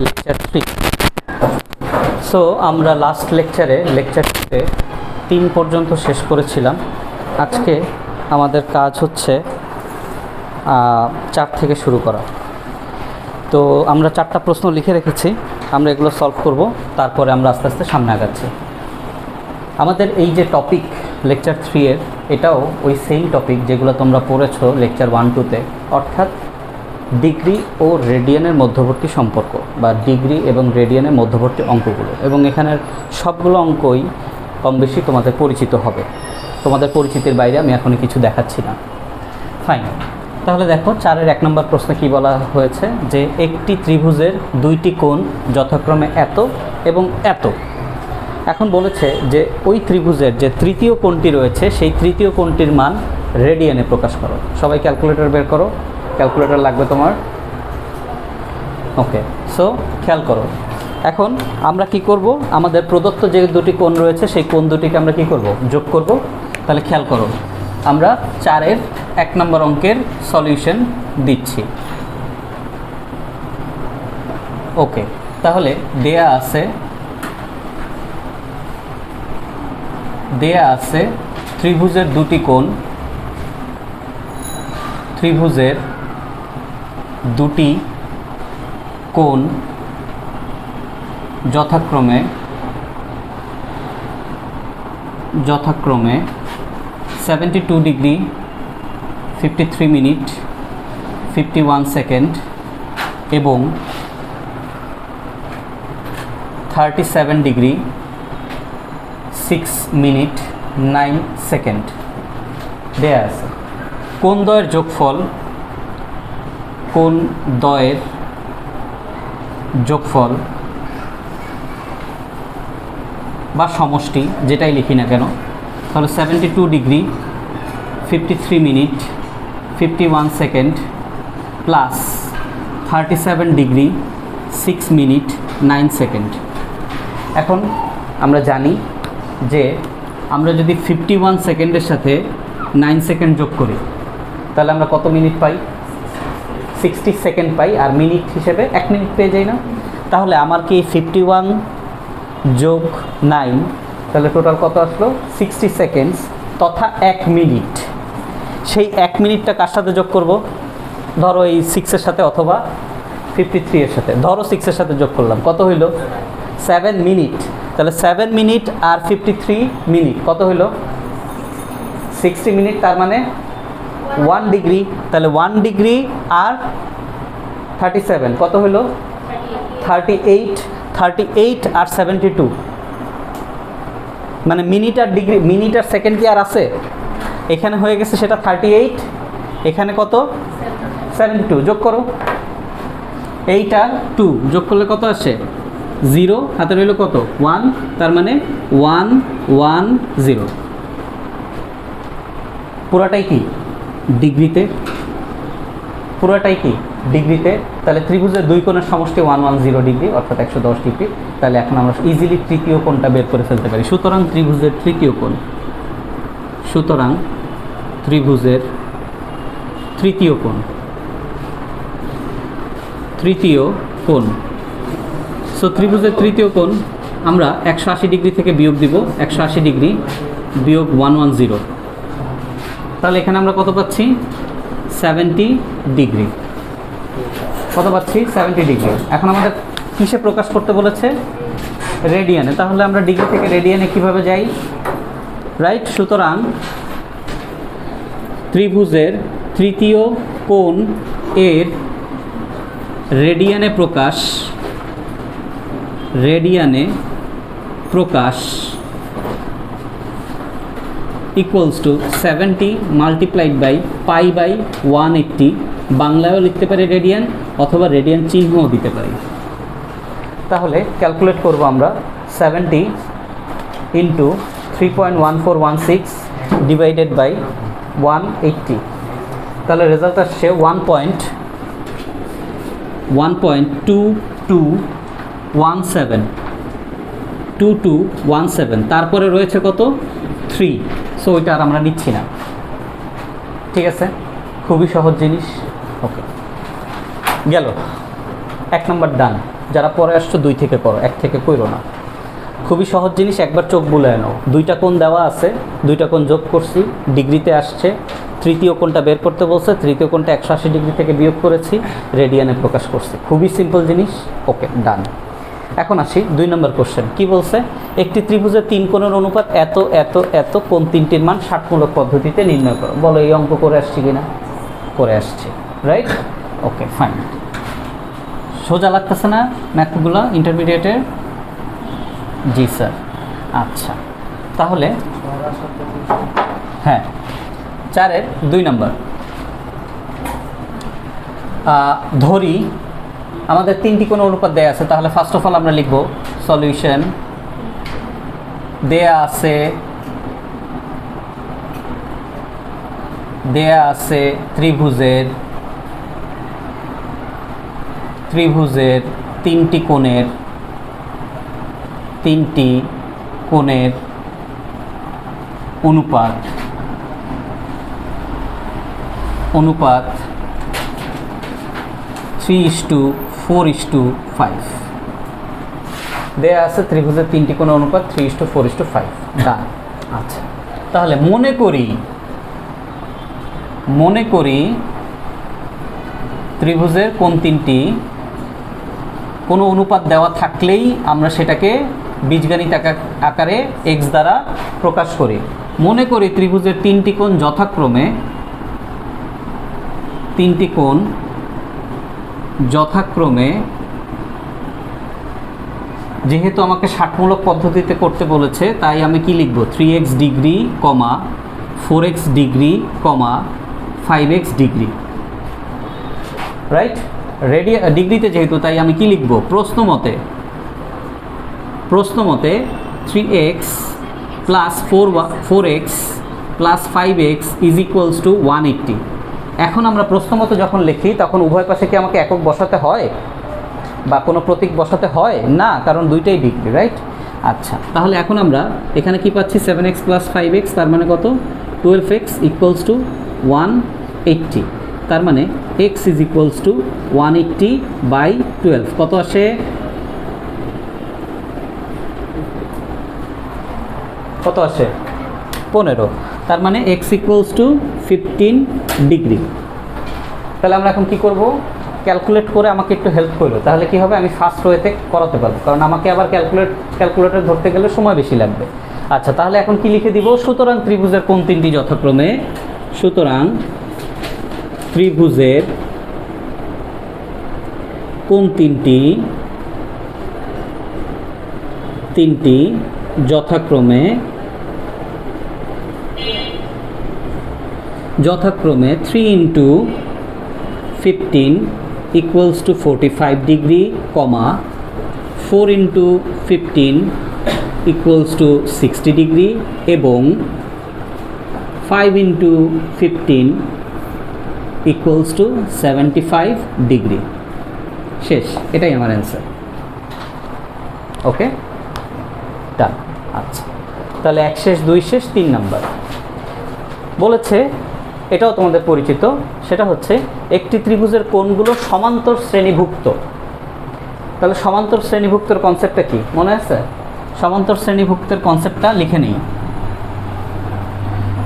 Lecture 3। So আমরা last লেকচারে lecture 3 পর্যন্ত শেষ করেছিলাম। আজকে আমাদের কাজ হচ্ছে 4 থেকে শুরু করা। তো আমরা 4টা প্রশ্ন লিখে রেখেছি, আমরা এগুলো সলভ করব, তারপরে আমরা আস্তে আস্তে সামনে আগাচ্ছি। আমাদের এই যে টপিক লেকচার 3 এর, এটাও ওই সেম টপিক যেগুলো তোমরা পড়েছো লেকচার 1-2-তে, অর্থাৎ ডিগ্রি ও রেডিয়ানের মধ্যবর্তী সম্পর্ক বা ডিগ্রি এবং রেডিয়ানের মধ্যবর্তী অঙ্কগুলো, এবং এখানের সবগুলো অঙ্কই কম বেশি তোমাদের পরিচিত হবে। তোমাদের পরিচিতির বাইরে আমি এখনই কিছু দেখাচ্ছি না। ফাইন, তাহলে দেখো 4-এর 1 নম্বর প্রশ্নে কি বলা হয়েছে, যে একটি ত্রিভুজের 2টি কোণ যথাক্রমে এত এবং এত। এখন বলেছে যে ওই ত্রিভুজের যে তৃতীয় কোণটি রয়েছে সেই তৃতীয় কোণটির মান রেডিয়ানে প্রকাশ করো। সবাই ক্যালকুলেটর বের করো, ক্যালকুলেটর লাগবে তোমার। ওকে, সো খেয়াল করো, এখন আমরা কি করব, আমাদের প্রদত্ত যে 2টি কোণ রয়েছে সেই কোণ দুটিকে আমরা কি করব, যোগ করব। তাহলে খেয়াল করো, আমরা 4-এর 1 নম্বর অঙ্কের সলিউশন দিচ্ছি। ওকে, তাহলে দেয়া আছে ত্রিভুজের 2টি কোণ, ত্রিভুজের 2টি কোণ যথাক্রমে 72 ডিগ্রি 53 মিনিট 51 সেকেন্ড এবং 37 ডিগ্রি 6 মিনিট 9 সেকেন্ড দেয়া আছে। কোণ দ্বয়ের যোগফল বা সমষ্টি যেটাই লিখি না কেন, তাহলে 72 degree 53 minute 51 second plus 37 degree 6 minute 9 second. এখন আমরা জানি যে আমরা যদি 51 সেকেন্ডের সাথে 9 সেকেন্ড যোগ করি তাহলে আমরা কত মিনিট পাই, 60 সেকেন্ড পাই, আর মিনিট হিসেবে 1 মিনিট পেয়ে যাই না। তাহলে আমার কি 51 যোগ 9, তাহলে টোটাল কত আসলো, 60 সেকেন্ডস তথা 1 মিনিট। সেই 1 মিনিটটা কার সাথে যোগ করব, ধরো এই 6-এর সাথে অথবা 53 এর সাথে, ধরো 6-এর সাথে যোগ করলাম, কত হইল 7 মিনিট। তাহলে 7 মিনিট আর 53 মিনিট কত হইল 60 মিনিট, তার মানে 1 ডিগ্রি। তাহলে 1 ডিগ্রি আর 37 কত হইল 38 আর 72, মানে মিনিট আর ডিগ্রি, মিনিট আর সেকেন্ড কি আর আছে, এখানে হয়ে গেছে সেটা 38, এখানে কত 72, যোগ করো 8 আর 2 যোগ করলে কত আসে 0, হাতে রইল কত 1, তার মানে 110। পুরাটাই কি ডিগ্রিতে, তাহলে ত্রিভুজের 2 কোণের সমষ্টি 110 ডিগ্রি অর্থাৎ 110 ডিগ্রি। তাহলে এখন আমরা ইজিলি তৃতীয় কোণটা বের করে ফেলতে পারি। সুতরাং ত্রিভুজের তৃতীয় কোণ, সো ত্রিভুজের তৃতীয় কোণ আমরা 180 ডিগ্রি থেকে বিয়োগ দিব, 180 ডিগ্রি বিয়োগ 110, তাহলে এখানে আমরা কত পাচ্ছি 70 ডিগ্রি, কত পাচ্ছি 70 ডিগ্রি। এখন আমাদের কিসে প্রকাশ করতে বলেছে, রেডিয়ানে। তাহলে আমরা ডিগ্রি থেকে রেডিয়ানে কিভাবে যাই, রাইট। সুতরাং ত্রিভুজের তৃতীয় কোণ এর রেডিয়ানে প্রকাশ equals to 70 multiplied by pi by 180। বাংলায়ও লিখতে পারি রেডিয়ান, অথবা রেডিয়ান চিহ্নও দিতে পারি। তাহলে ক্যালকুলেট করব আমরা 70 ইন্টু 3.1416 ডিভাইডেড বাই 180, তাহলে রেজাল্ট আসছে 1.2217, তারপরে রয়েছে কত 3, সো ওইটা আর আমরা নিচ্ছি না। ঠিক আছে, খুবই সহজ জিনিস। ওকে, গেল 1 নম্বর ডান। যারা পরে আসছো 2 থেকে করো, 1 থেকে কইরো না। খুবই সহজ জিনিস, একবার চোখ বুলে আনো। 2টা কোণ দেওয়া আছে, 2টা কোণ যোগ করছি, ডিগ্রিতে আসছে, তৃতীয় কোণটা বের করতে বলছে, তৃতীয় কোণটা 180 ডিগ্রি থেকে বিয়োগ করেছি, রেডিয়ানে প্রকাশ করছি। খুবই সিম্পল জিনিস। ওকে, ডান। এখন আসি 2 নম্বর কোশ্চেন। কি বলছে? একটি ত্রিভুজের 3 কোণের অনুপাত এত এত এত, কোণ তিনটির মান ষাটমূলক পদ্ধতিতে নির্ণয় করো। বলো এই অঙ্ক করে আসছি কিনা? করে আসছি, রাইট? ওকে, ফাইন। সোজা লাগতেছে না ম্যাথগুলো ইন্টারমিডিয়েটের? জি স্যার। আচ্ছা, তাহলে হ্যাঁ, 4-এর 2 নম্বর। ধরি আমাদের 3টি কোণ অনুপাত দেয়া আছে, তাহলে ফার্স্ট অফ অল আমরা লিখব সলিউশন। দেয়া আছে ত্রিভুজের 3টি কোণের অনুপাত 3:4:5 দেয়া আছে। ত্রিভুজের 3টি কোণের অনুপাত 3:4:5। ডান। আচ্ছা, তাহলে মনে করি ত্রিভুজের কোণ 3টি কোনো অনুপাত দেওয়া থাকলেই আমরা সেটাকে বীজগণিত আকারে x দ্বারা প্রকাশ করি। মনে করি ত্রিভুজের 3টি কোণ যথাক্রমে যেহেতু আমাকে ষাটমূলক পদ্ধতিতে করতে বলেছে, তাই আমি কি লিখব? 3x degree, 4x degree, 5x degree, right? ডিগ্রিতে যেহেতু, তাই আমি কি লিখব? প্রশ্ন মতে 3x plus 4x plus 5x is equals to 180। এখন আমরা প্রশ্ন মতো যখন লিখি তখন উভয় পাশে কি আমাকে একক বসাতে হয় বা কোনো প্রতীক বসাতে হয় না, কারণ দুইটাই ডিগ্রি, রাইট? আচ্ছা, তাহলে এখন আমরা এখানে কি পাচ্ছি? 7x প্লাস 5x, তার মানে কত? 12x equals to 180। তার মানে x ইজ ইকুয়ালস টু 180/12। কত আসে? কত আসে? 15। তার মানে x ইকুয়ালস টু 15 ডিগ্রি। তাহলে আমরা এখন কি করব? ক্যালকুলেট করে আমাকে একটু হেল্প করো, তাহলে কি হবে? আমি ফার্স্ট ওয়েতে করাতে পারবো, কারণ আমাকে আবার ক্যালকুলেটর ধরতে গেলে সময় বেশি লাগবে। আচ্ছা, তাহলে এখন কি লিখে দিব? সুতরাং ত্রিভুজের কোণ 3টি যথাক্রমে, সুতরাং ত্রিভুজের কোণ 3টি যথাক্রমে 3 into 15 equals to 45 degree, 4 into 15 equals to 60 degree এবং 5 into 15 equals to 75 degree। শেষ, এটাই আমার অ্যান্সার। ওকে, ডান। আচ্ছা, তাহলে 1 শেষ, 2 শেষ, 3 নাম্বার বলেছে, এটাও তোমাদের পরিচিত। সেটা হচ্ছে একটি ত্রিভুজের কোণগুলো সমান্তর শ্রেণীভুক্ত। তাহলে সমান্তর শ্রেণীভুক্তের কনসেপ্টটা কি মনে আছে? সমান্তর শ্রেণীভুক্তের কনসেপ্টটা লিখে নিই।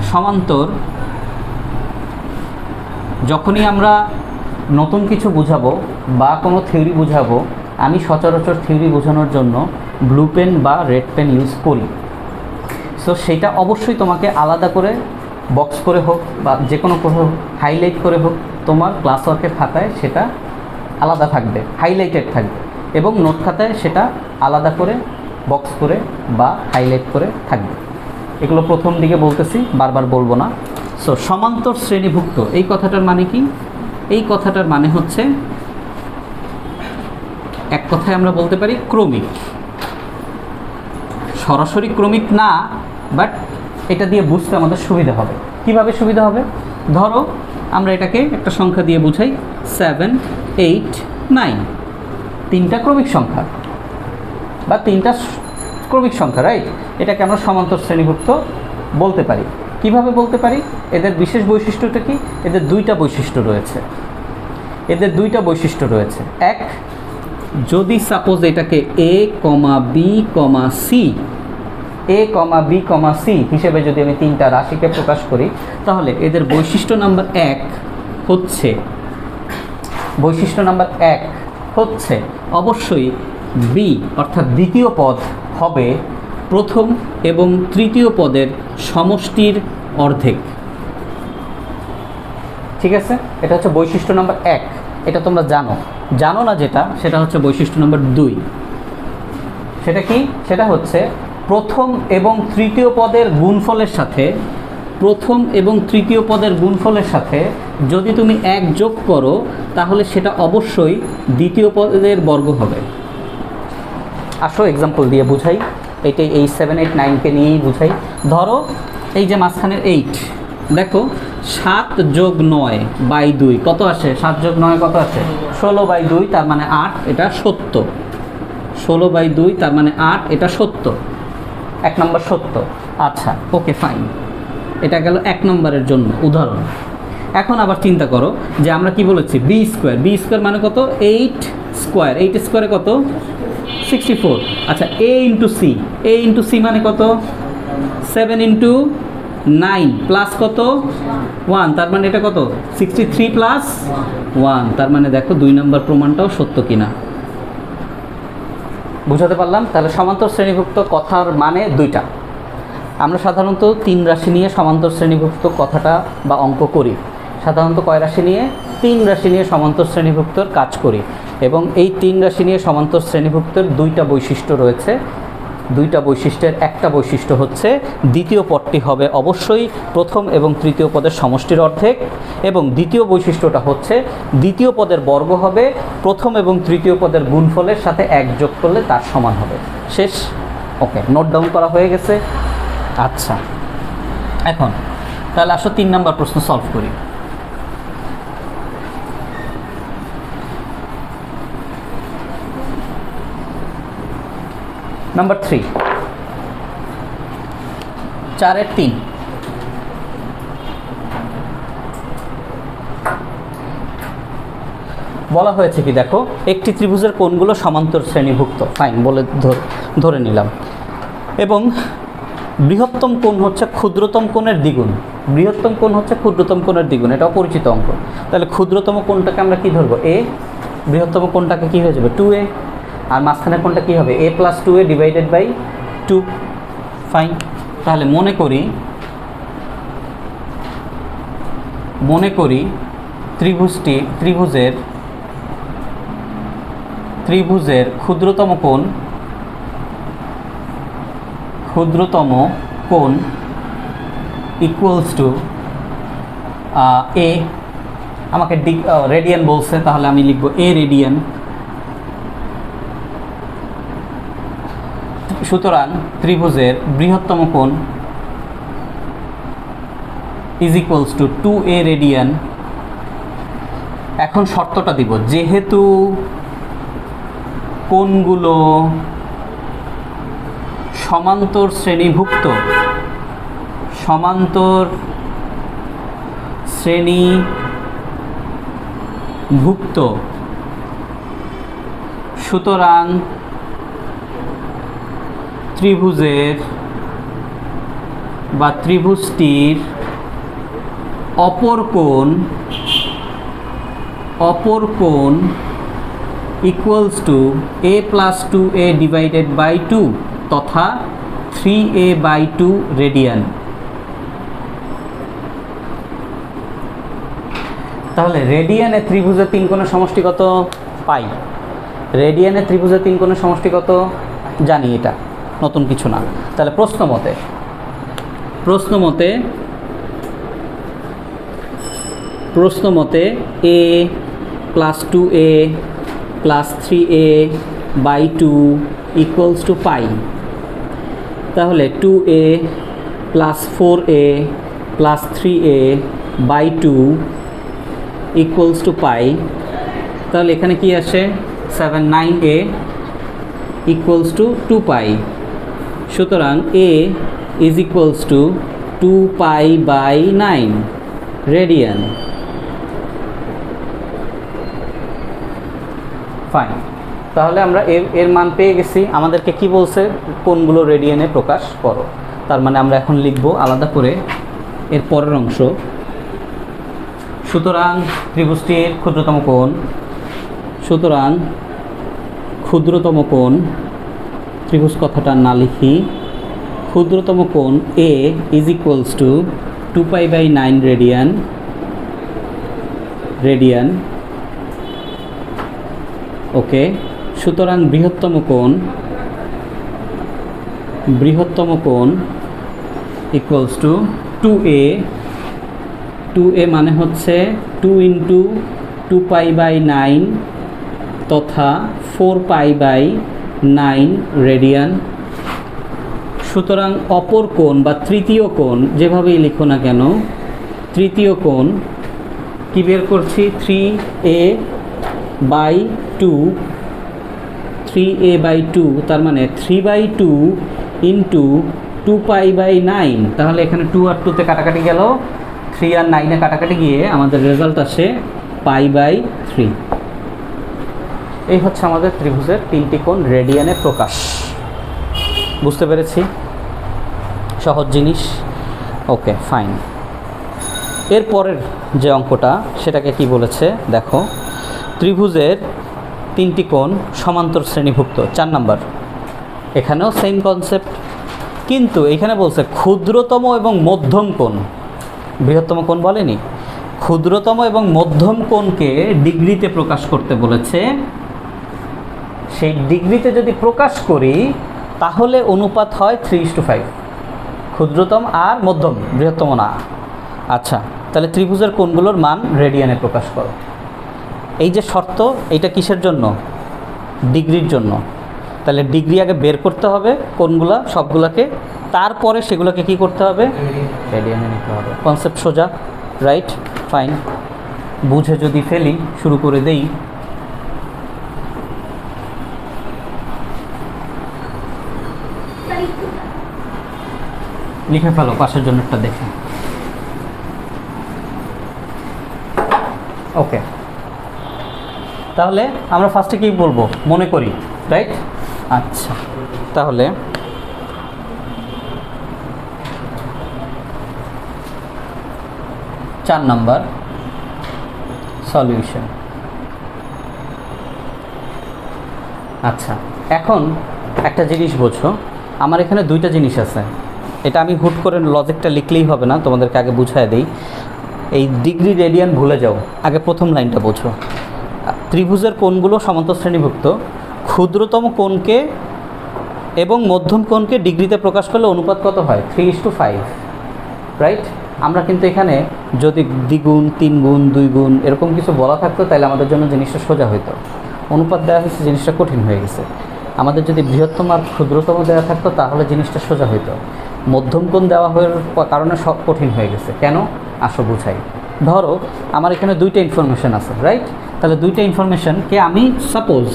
সমান্তর, যখনই আমরা নতুন কিছু বুঝাবো বা কোনো থিওরি বুঝাবো, আমি সচরাচর থিওরি বোঝানোর জন্য ব্লু পেন বা রেড পেন ইউজ করি। সো সেটা অবশ্যই তোমাকে আলাদা করে বক্স করে হোক বা যে কোনো হোক, হাইলাইট করে হোক, তোমার ক্লাস ওয়ার্কের খাতায় সেটা আলাদা থাকবে, হাইলাইটেড থাকবে, এবং নোট খাতায় সেটা আলাদা করে বক্স করে বা হাইলাইট করে থাকবে। এগুলো প্রথম দিকে বলতেছি, বারবার বলবো না। সো সমান্তর শ্রেণীভুক্ত এই কথাটার মানে কি? এই কথাটার মানে হচ্ছে, এক কথায় আমরা বলতে পারি ক্রমিক। সরাসরি ক্রমিক না, বাট এটা দিয়ে বুঝতে আমাদের সুবিধা হবে। কিভাবে সুবিধা হবে? ধরো আমরা এটাকে একটা সংখ্যা দিয়ে বুঝাই, 7, 8, 9, 3টা ক্রমিক সংখ্যা বা 3টা ক্রমিক সংখ্যা, রাইট? এটাকে আমরা সমান্তর শ্রেণীভুক্ত বলতে পারি। কিভাবে বলতে পারি? এদের বিশেষ বৈশিষ্ট্যটা কি? এদের দুইটা বৈশিষ্ট্য রয়েছে। এক, যদি সাপোজ এটাকে এ কমা বি কমা সি, এ কমা বি কমা সি হিসেবে যদি আমি তিনটা রাশিকে প্রকাশ করি, তাহলে এদের বৈশিষ্ট্য নাম্বার এক হচ্ছে, বৈশিষ্ট্য নাম্বার এক হচ্ছে অবশ্যই বি অর্থাৎ দ্বিতীয় পদ হবে প্রথম এবং তৃতীয় পদের সমষ্টির অর্ধেক। ঠিক আছে, এটা হচ্ছে বৈশিষ্ট্য নাম্বার এক। এটা তোমরা জানো না যেটা, সেটা হচ্ছে বৈশিষ্ট্য নাম্বার দুই। সেটা কি? সেটা হচ্ছে প্রথম এবং তৃতীয় পদের গুণফলের সাথে, প্রথম এবং তৃতীয় পদের গুণফলের সাথে যদি তুমি এক যোগ করো তাহলে সেটা অবশ্যই দ্বিতীয় পদের বর্গ হবে। আসো এক্সাম্পল দিয়ে বুঝাই, এটাই এই 7, 8, 9কে নিয়েই বুঝাই। ধরো এই যে মাঝখানের 8, দেখো 7 যোগ 9 বাই 2 কত আসে? 7 যোগ 9 কত আসে? 16 বাই 2 তার মানে 8, এটা সত্য। 16 বাই 2 তার মানে 8, এটা সত্য। 1 নম্বর সত্য। আচ্ছা, ওকে ফাইন, এটা গেল 1 নম্বরের জন্য উদাহরণ। এখন আবার চিন্তা করো যে আমরা কি বলেছি, বি স্কোয়ার। বি স্কোয়ার মানে কত? 8 স্কোয়ার। 8 স্কোয়ারে কত? 64। আচ্ছা, এ ইন্টু সি, এ ইন্টু সি মানে কত? 7 ইন্টু 9 প্লাস কত? 1, তার মানে এটা কত? 63 প্লাস 1, তার মানে দেখো 2 নম্বর প্রমাণটাও সত্য কিনা। বুঝাতে পারলাম? তাহলে সমান্তর শ্রেণীভুক্ত কথার মানে দুইটা। আমরা সাধারণত 3 রাশি নিয়ে সমান্তর শ্রেণীভুক্ত কথাটা বা অঙ্ক করি। সাধারণত কয় রাশি নিয়ে? 3 রাশি নিয়ে সমান্তর শ্রেণীভুক্তর কাজ করি। এবং এই 3 রাশি নিয়ে সমান্তর শ্রেণীভুক্তর দুইটা বৈশিষ্ট্য রয়েছে। দুইটা বৈশিষ্ট্যের একটা বৈশিষ্ট্য হচ্ছে দ্বিতীয় পদটি হবে অবশ্যই প্রথম এবং তৃতীয় পদের সমষ্টির অর্ধেক, এবং দ্বিতীয় বৈশিষ্ট্যটা হচ্ছে দ্বিতীয় পদের বর্গ হবে প্রথম এবং তৃতীয় পদের গুণফলের সাথে এক যোগ করলে তার সমান হবে। শেষ? ওকে, নোট ডাউন করা হয়ে গেছে। আচ্ছা, এখন তাহলে আসো 3 নম্বর প্রশ্ন সলভ করি। নাম্বার 3, 4-এর 3। বলা হয়েছে কি দেখো, একটি ত্রিভুজের কোণগুলো সমান্তর শ্রেণীভুক্ত। ফাইন বলে ধরে নিলাম, এবং বৃহত্তম কোণ হচ্ছে ক্ষুদ্রতম কোণের দ্বিগুণ। বৃহত্তম কোণ হচ্ছে ক্ষুদ্রতম কোণের দ্বিগুণ, এটাও পরিচিত অঙ্ক। তাহলে ক্ষুদ্রতম কোণটাকে আমরা কি ধরবো? এ। বৃহত্তম কোণটাকে কি হয়ে যাবে? 2a। আর মাঝখানের কোণটা কী হবে? a + 2a divided by 2। Fine, তাহলে মনে করি ত্রিভুজের ক্ষুদ্রতম কোণ ইকুয়ালস টু a। আমাকে রেডিয়ান বলছে, তাহলে আমি লিখব a রেডিয়ান। সুতরাং ত্রিভুজের বৃহত্তম কোণ is equals two 2a radian. এখন শর্তটা দিব, যেহেতু কোণগুলো সমান্তর শ্রেণীভুক্ত, সুতরাং ত্রিভুজের বা ত্রিভুজটির অপর কোণ equals to a + 2a divided by 2 তথা 3a বাই 2 রেডিয়ান। তাহলে রেডিয়ানে ত্রিভুজের 3 কোণের সমষ্টি কত? পাই। রেডিয়ানে ত্রিভুজের 3 কোণের সমষ্টি কত? জানি, এটা নতুন কিছু না। তাহলে প্রশ্ন মতে a + 2a + 3a by 2 equals to pi. তাহলে 2a + 4a + 3a by 2 equals to pi. তাহলে এখানে কি আসে? 7, 9a ইকুয়ালস টু 2 পাই। সুতরাং a is equals to 2 pi by 9 radian. Fine, তাহলে আমরা এর মান পেয়ে গেছি। আমাদেরকে কি বলছে, কোনগুলো রেডিয়ানে প্রকাশ করো। তার মানে আমরা এখন লিখব আলাদা করে এর পরের অংশ। সুতরাং ত্রিভুজটির ক্ষুদ্রতম কোণ, সুতরাং ক্ষুদ্রতম কোণ, ত্রিভুজ কথাটা না লিখি, ক্ষুদ্রতম কোণ এ ইজ ইকুয়ালস টু 2π/9 রেডিয়ান। ওকে, সুতরাং বৃহত্তম কোণ ইকুয়ালস টু 2a। 2a মানে হচ্ছে 2 × 2π/9 তথা 4π/9 রেডিয়ান। সুতরাং অপর কোণ বা তৃতীয় কোণ, যেভাবেই লিখো না কেন, তৃতীয় কোণ কি বের করছি, 3a/2, 3a/2, তার মানে 3/2 × 2π/9। তাহলে এখানে 2 আর 2তে কাটাকাটি গেল, 3 আর 9-এ কাটাকাটি গিয়ে আমাদের রেজাল্ট আসে π/3। এই হচ্ছে আমাদের ত্রিভুজের 3টি কোণ রেডিয়ানে প্রকাশ। বুঝতে পেরেছি? সহজ জিনিস। ওকে, ফাইন। এরপরের যে অঙ্কটা সেটাকে কি বলেছে দেখো, ত্রিভুজের 3টি কোণ সমান্তর শ্রেণীভুক্ত, 4 নাম্বার। এখানেও সেম কনসেপ্ট, কিন্তু এখানে বলছে ক্ষুদ্রতম এবং মধ্যম কোণ। বৃহত্তম কোণ বলেনি, ক্ষুদ্রতম এবং মধ্যম কোণকে ডিগ্রিতে প্রকাশ করতে বলেছে। সেই ডিগ্রিতে যদি প্রকাশ করি তাহলে অনুপাত হয় 3:5, ক্ষুদ্রতম আর মধ্যম, বৃহত্তম না। আচ্ছা, তাহলে ত্রিভুজের কোণগুলোর মান রেডিয়ানে প্রকাশ করো। এই যে শর্ত, এইটা কিসের জন্য? ডিগ্রির জন্য। তাহলে ডিগ্রি আগে বের করতে হবে কোণগুলা সবগুলোকে, তারপরে সেগুলোকে কি করতে হবে, রেডিয়ানে নিতে হবে। কনসেপ্ট সোজা, রাইট? ফাইন। বুঝে যদি ফেলি, শুরু করে দেই। লিখে ফেলো পাশের জন্যটা দেখে। ওকে, তাহলে আমরা ফার্স্টে কি বলবো, মনে করি, রাইট? আচ্ছা, তাহলে চার নাম্বার সলিউশন। আচ্ছা, এখন একটা জিনিস বোঝো, আমার এখানে দুইটা জিনিস আছে। এটা আমি হুট করে লজিকটা লিখলেই হবে না, তোমাদেরকে আগে বুঝায় দিই। এই ডিগ্রি রেডিয়ান ভুলে যাও, আগে প্রথম লাইনটা বোঝো। ত্রিভুজের কোণগুলো সমান্তর শ্রেণীভুক্ত, ক্ষুদ্রতম কোণকে এবং মধ্যম কোণকে ডিগ্রিতে প্রকাশ করলে অনুপাত কত হয়, 3:5, রাইট? আমরা কিন্তু এখানে যদি দ্বিগুণ, 3 গুণ, 2 গুণ এরকম কিছু বলা থাকতো তাহলে আমাদের জন্য জিনিসটা সোজা হতো। অনুপাত দেওয়া হয়েছে, জিনিসটা কঠিন হয়ে গেছে। আমাদের যদি বৃহত্তম আর ক্ষুদ্রতম দেওয়া থাকতো তাহলে জিনিসটা সোজা হতো। মধ্যম কোণ দেওয়া হওয়ার কারণে সব কঠিন হয়ে গেছে। কেন? আসো বুঝাই। ধরো আমার এখানে দুইটা ইনফরমেশন আছে, রাইট? তাহলে দুইটা ইনফরমেশনকে আমি সাপোজ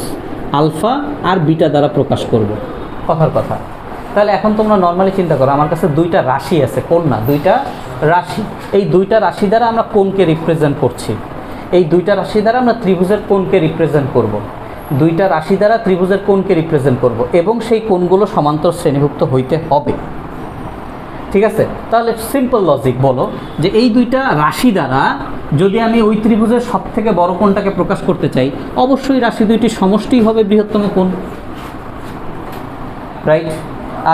আলফা আর বিটা দ্বারা প্রকাশ করব, কথার কথা। তাহলে এখন তোমরা নর্মালি চিন্তা করো, আমার কাছে দুইটা রাশি আছে, কোণ না, দুইটা রাশি। এই দুইটা রাশি দ্বারা আমরা কোণকে রিপ্রেজেন্ট করছি। এই দুইটা রাশি দ্বারা আমরা ত্রিভুজের কোণকে রিপ্রেজেন্ট করব। দুইটা রাশি দ্বারা ত্রিভুজের কোণকে রিপ্রেজেন্ট করব, এবং সেই কোণগুলো সমান্তর শ্রেণীভুক্ত হইতে হবে। ঠিক আছে? তাহলে সিম্পল লজিক বলো যে এই দুইটা রাশি দ্বারা যদি আমি ওই ত্রিভুজের সব থেকে বড় কোণটাকে প্রকাশ করতে চাই, অবশ্যই রাশি দুইটির সমষ্টি হবে বৃহত্তম কোণ, রাইট?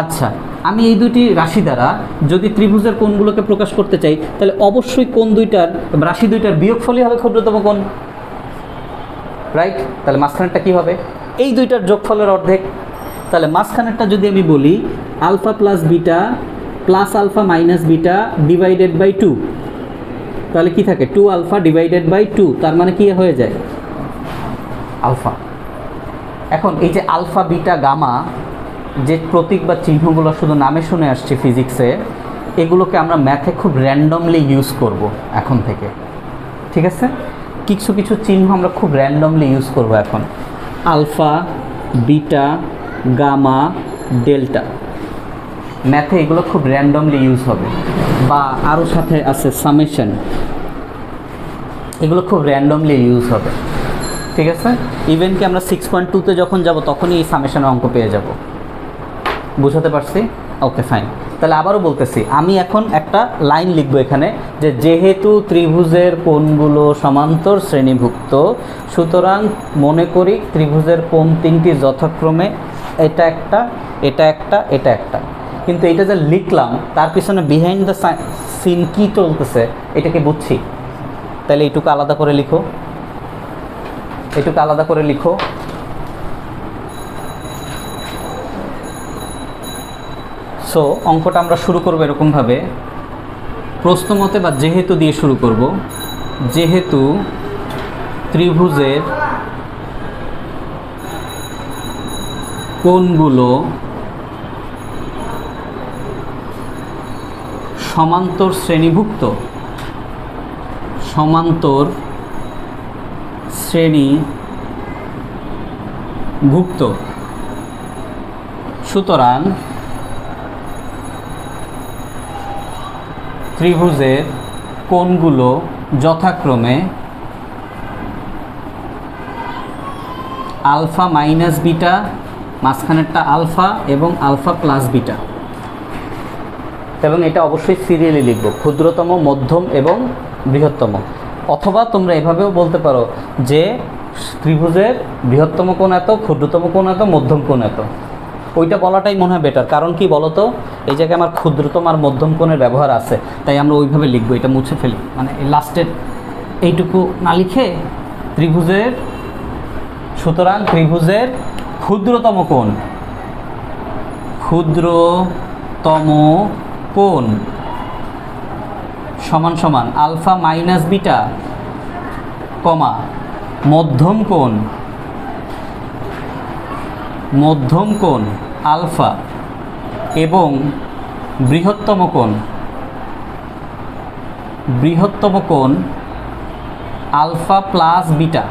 আচ্ছা, আমি এই দুইটি রাশি দ্বারা যদি ত্রিভুজের কোণগুলোকে প্রকাশ করতে চাই তাহলে অবশ্যই কোণ দুইটার, রাশি দুইটার বিয়োগফলই হবে ক্ষুদ্রতম কোণ, রাইট? তাহলে মাঝখানেরটা কী হবে, এই দুইটার যোগফলের অর্ধেক। তাহলে মাঝখানেরটা যদি আমি বলি alpha plus beta plus alpha minus beta divided by 2, তাহলে কি থাকে, 2 আলফা ডিভাইডেড বাই 2, তার মানে কি হয়ে যায়, আলফা। এখন এই যে আলফা বিটা গামা যে প্রতীক বা চিহ্নগুলো শুধু নামে শুনে আসছে ফিজিক্সে, এগুলোকে আমরা ম্যাথে খুব র্যান্ডমলি ইউজ করব এখন থেকে। ঠিক আছে? কিছু কিছু চিহ্ন আমরা খুব র্যান্ডমলি ইউজ করব এখন। আলফা, বিটা, গামা, ডেল্টা, ম্যাথে এগুলো খুব র্যান্ডমলি ইউজ হবে। বা আরও সাথে আছে সামেশন, এগুলো খুব র্যান্ডমলি ইউজ হবে। ঠিক আছে, ইভেন কি আমরা 6.2-তে যখন যাব তখনই এই সামেশনের অঙ্ক পেয়ে যাব। বুঝাতে পারছি? ওকে ফাইন। তাহলে আবারও বলতেছি, আমি এখন একটা লাইন লিখবো এখানে যে যেহেতু ত্রিভুজের কোণগুলো সমান্তর শ্রেণীভুক্ত, সুতরাং মনে করি ত্রিভুজের কোণ তিনটি যথাক্রমে এটা একটা, এটা একটা, এটা একটা। কিন্তু এটা যে লিখলাম তার পিছনে বিহাইন্ড দ্য সিন কী চলতেছে এটাকে বুঝছি। তাহলে এইটুকু আলাদা করে লিখো, এটুকু আলাদা করে লিখো। সো অঙ্কটা আমরা শুরু করব এরকমভাবে, প্রশ্নমতে বা যেহেতু দিয়ে শুরু করব। যেহেতু ত্রিভুজের কোণগুলো সমান্তর শ্রেণীভুক্ত, সমান্তর শ্রেণীভুক্ত, সুতরাং ত্রিভুজের কোণগুলো যথাক্রমে আলফা মাইনাস বিটা, মাঝখানেরটা আলফা এবং আলফা প্লাস বিটা, এবং এটা অবশ্যই সিরিয়ালি লিখব, ক্ষুদ্রতম, মধ্যম এবং বৃহত্তম। অথবা তোমরা এভাবেও বলতে পারো যে ত্রিভুজের বৃহত্তম কোণ এত, ক্ষুদ্রতম কোণ এত, মধ্যম কোণ এত। ওইটা বলাটাই মনে হয় বেটার, কারণ কি বলো তো, এই জায়গায় আমার ক্ষুদ্রতম আর মধ্যম কোণের ব্যবহার আছে, তাই আমরা ওইভাবে লিখবো। এটা মুছে ফেলি, মানে লাস্টের এইটুকু না লিখে ত্রিভুজের, সুতরাং ত্রিভুজের ক্ষুদ্রতম কোণ, ক্ষুদ্রতম কোণ সমান সমান আলফা মাইনাস বিটা, কমা মধ্যম কোণ, মধ্যম কোণ আলফা এবং বৃহত্তম কোণ, বৃহত্তম কোণ আলফা প্লাস বিটা।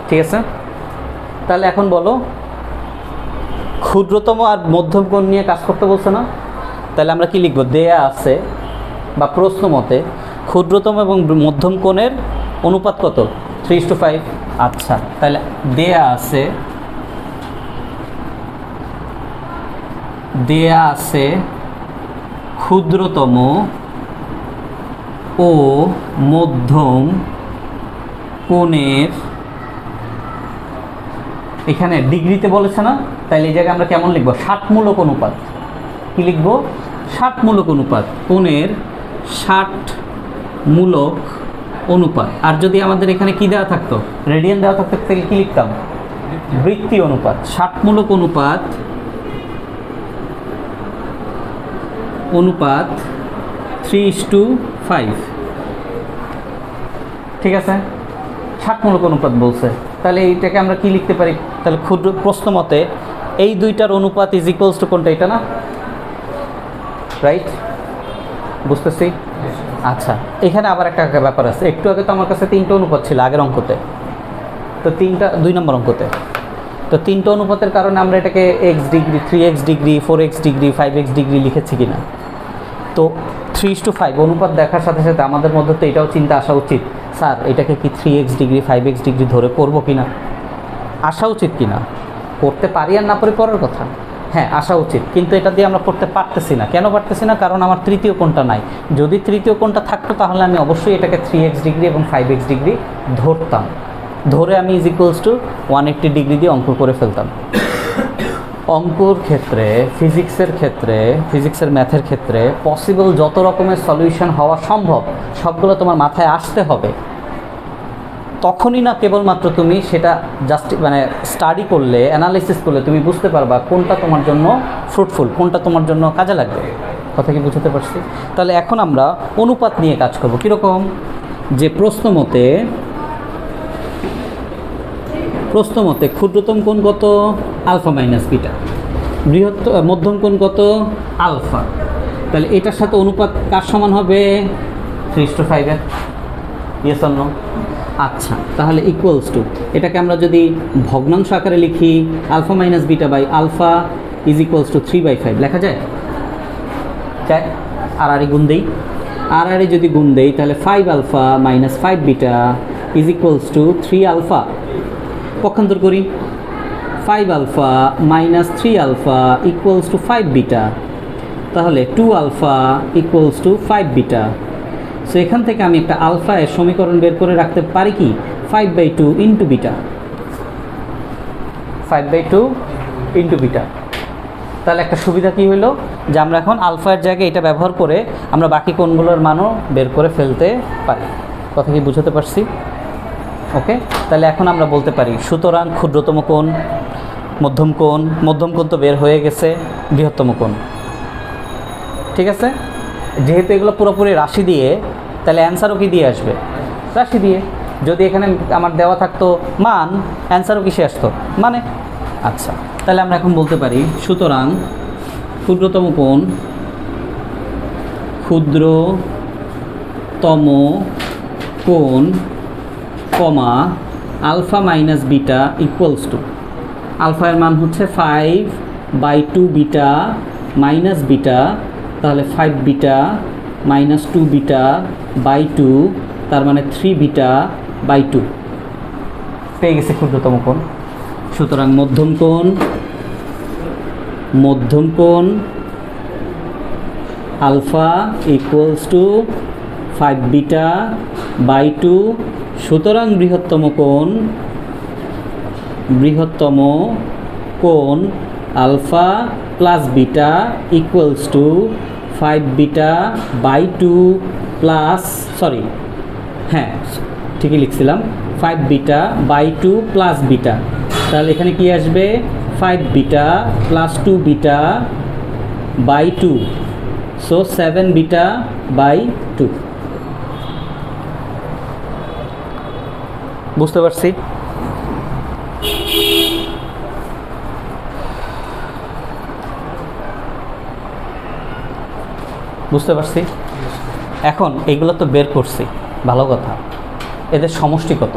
ঠিক আছে, তাহলে এখন বলো ক্ষুদ্রতম আর মধ্যম কোণ নিয়ে কাজ করতে বলছে না? তাহলে আমরা কি লিখব? দেয়া আছে বা প্রশ্ন মতে ক্ষুদ্রতম এবং মধ্যম কোণের অনুপাত কত? 3:5। আচ্ছা, তাহলে দেয়া আছে, দেয়া আছে ক্ষুদ্রতম ও মধ্যম কোণের, এখানে ডিগ্রিতে বলেছে না, তাহলে এই জায়গায় আমরা কেমন লিখব? 60-মূলক অনুপাত। কি লিখব? 60-মূলক অনুপাত, কোণের 60-মূলক অনুপাত। আর যদি আমাদের এখানে কি দেওয়া থাকতো, রেডিয়ান দেওয়া থাকতো, তাহলে কি লিখতাম? বৃত্তি অনুপাত। 60-মূলক অনুপাত, অনুপাত 3:5। ঠিক আছে, 60-মূলক অনুপাত বলছে, তাহলে এইটাকে আমরা কি লিখতে পারি? তাহলে ক্ষুদ্র প্রশ্ন মতে এই দুইটার অনুপাত ইজ ইকুয়ালস টু কোনটা? এটা না, রাইট? বুঝতেছি? আচ্ছা, এখানে আবার একটা ব্যাপার আছে। একটু আগে তো আমার কাছে 3টা অনুপাত ছিল আগের অঙ্কতে, তো 2 নম্বর অঙ্কতে। তো 3টা অনুপাতের কারণে আমরা এটাকে x degree, 3x degree, 4x degree, 5x degree লিখেছি কিনা? তো 3:5 অনুপাত দেখার সাথে সাথে আমাদের মধ্যে তো এটাও চিন্তা আসা উচিত, স্যার এটাকে কি 3x ডিগ্রি 5x ডিগ্রি ধরে করবো কিনা, আসা উচিত কিনা? করতে পারি আর না পারি পরের কথা, হ্যাঁ আসা উচিত, কিন্তু এটা দিয়ে আমরা করতে পারতেছি না। কেন পারতেছি না? কারণ আমার তৃতীয় কোণটা নাই। যদি তৃতীয় কোণটা থাকতো তাহলে আমি অবশ্যই এটাকে 3x ডিগ্রি এবং 5x ডিগ্রি ধরতাম, ধরে আমি ইজ ইকুয়ালস টু 180 ডিগ্রি দিয়ে অঙ্ক করে ফেলতাম। অঙ্কর ক্ষেত্রে, ফিজিক্সের ক্ষেত্রে, ফিজিক্সের ম্যাথের ক্ষেত্রে পসিবল যত রকমের সলিউশন হওয়া সম্ভব সবগুলো তোমার মাথায় আসতে হবে। তখনই না কেবলমাত্র তুমি সেটা জাস্ট মানে স্টাডি করলে, অ্যানালিসিস করলে তুমি বুঝতে পারবা কোনটা তোমার জন্য ফ্রুটফুল, কোনটা তোমার জন্য কাজে লাগবে। কথা কি বুঝতে পারছি? তাহলে এখন আমরা অনুপাত নিয়ে কাজ করব। কীরকম? যে প্রশ্ন মতে ক্ষুদ্রতম কোণ কত? Alpha minus beta. মধ্যম কোণ কত? আলফা। তাহলে এটার সাথে অনুপাত কার সমান হবে? 3:5-এর। Yes or no? আচ্ছা, তাহলে ইকুয়ালস টু, এটাকে আমরা যদি ভগ্নাংশ আকারে লিখি, alpha minus beta by alpha is equals to 3/5 লেখা যায়? চাই আর গুণ দেই, আর যদি গুণ দেই তাহলে 5 alpha minus 5 beta is equals to 3 alpha, পক্ষান্তর করি 5 alpha minus 3 alpha equals to 5 beta, তাহলে 2 alpha equals to 5 beta. So এখান থেকে আমি একটা আলফা এর সমীকরণ বের করে রাখতে পারি কি 5/2 ইন্টু বিটা, 5/2 ইন্টু বিটা। তাহলে একটা সুবিধা কি হলো যে আমরা এখন আলফার জায়গায় এটা ব্যবহার করে আমরা বাকি কোণগুলোর মানও বের করে ফেলতে পারি। কথা কি বুঝতে পারছি? ওকে, তাহলে এখন আমরা বলতে পারি সুতরাং ক্ষুদ্রতম কোণ, মধ্যম কোণ তো বের হয়ে গেছে, বৃহত্তম কোণ। ঠিক আছে, যেহেতু এগুলো পুরোপুরি রাশি দিয়ে, তাহলে অ্যান্সারও কি দিয়ে আসবে? রাশি দিয়ে। যদি এখানে আমার দেওয়া থাকতো মান, অ্যান্সারও কিসে আসতো? মানে। আচ্ছা, তাহলে আমরা এখন বলতে পারি সুতরাং ক্ষুদ্রতম কোণ comma alpha minus beta equals to, আলফার মান হচ্ছে 5/2 বিটা মাইনাস বিটা, তাহলে 5 বিটা মাইনাস 2 বিটা বাই 2, তার মানে 3 বিটা বাই 2 পেয়ে গেছে ক্ষুদ্রতম কোণ। সুতরাং মধ্যম কোণ alpha equals to 5 beta by 2, সুতরাং বৃহত্তম কোণ alpha plus beta equals to 5 beta by 2 plus, sorry হ্যাঁ ঠিকই লিখছিলাম, 5 বিটা বাই 2 প্লাস বিটা। তাহলে এখানে কি আসবে 5 beta plus 2 beta by 2, so 7 beta by 2। বুঝতে পারছি? বুঝতে পারছি। এখন এইগুলো তো বের করছি, ভালো কথা, এদের সমষ্টি কত?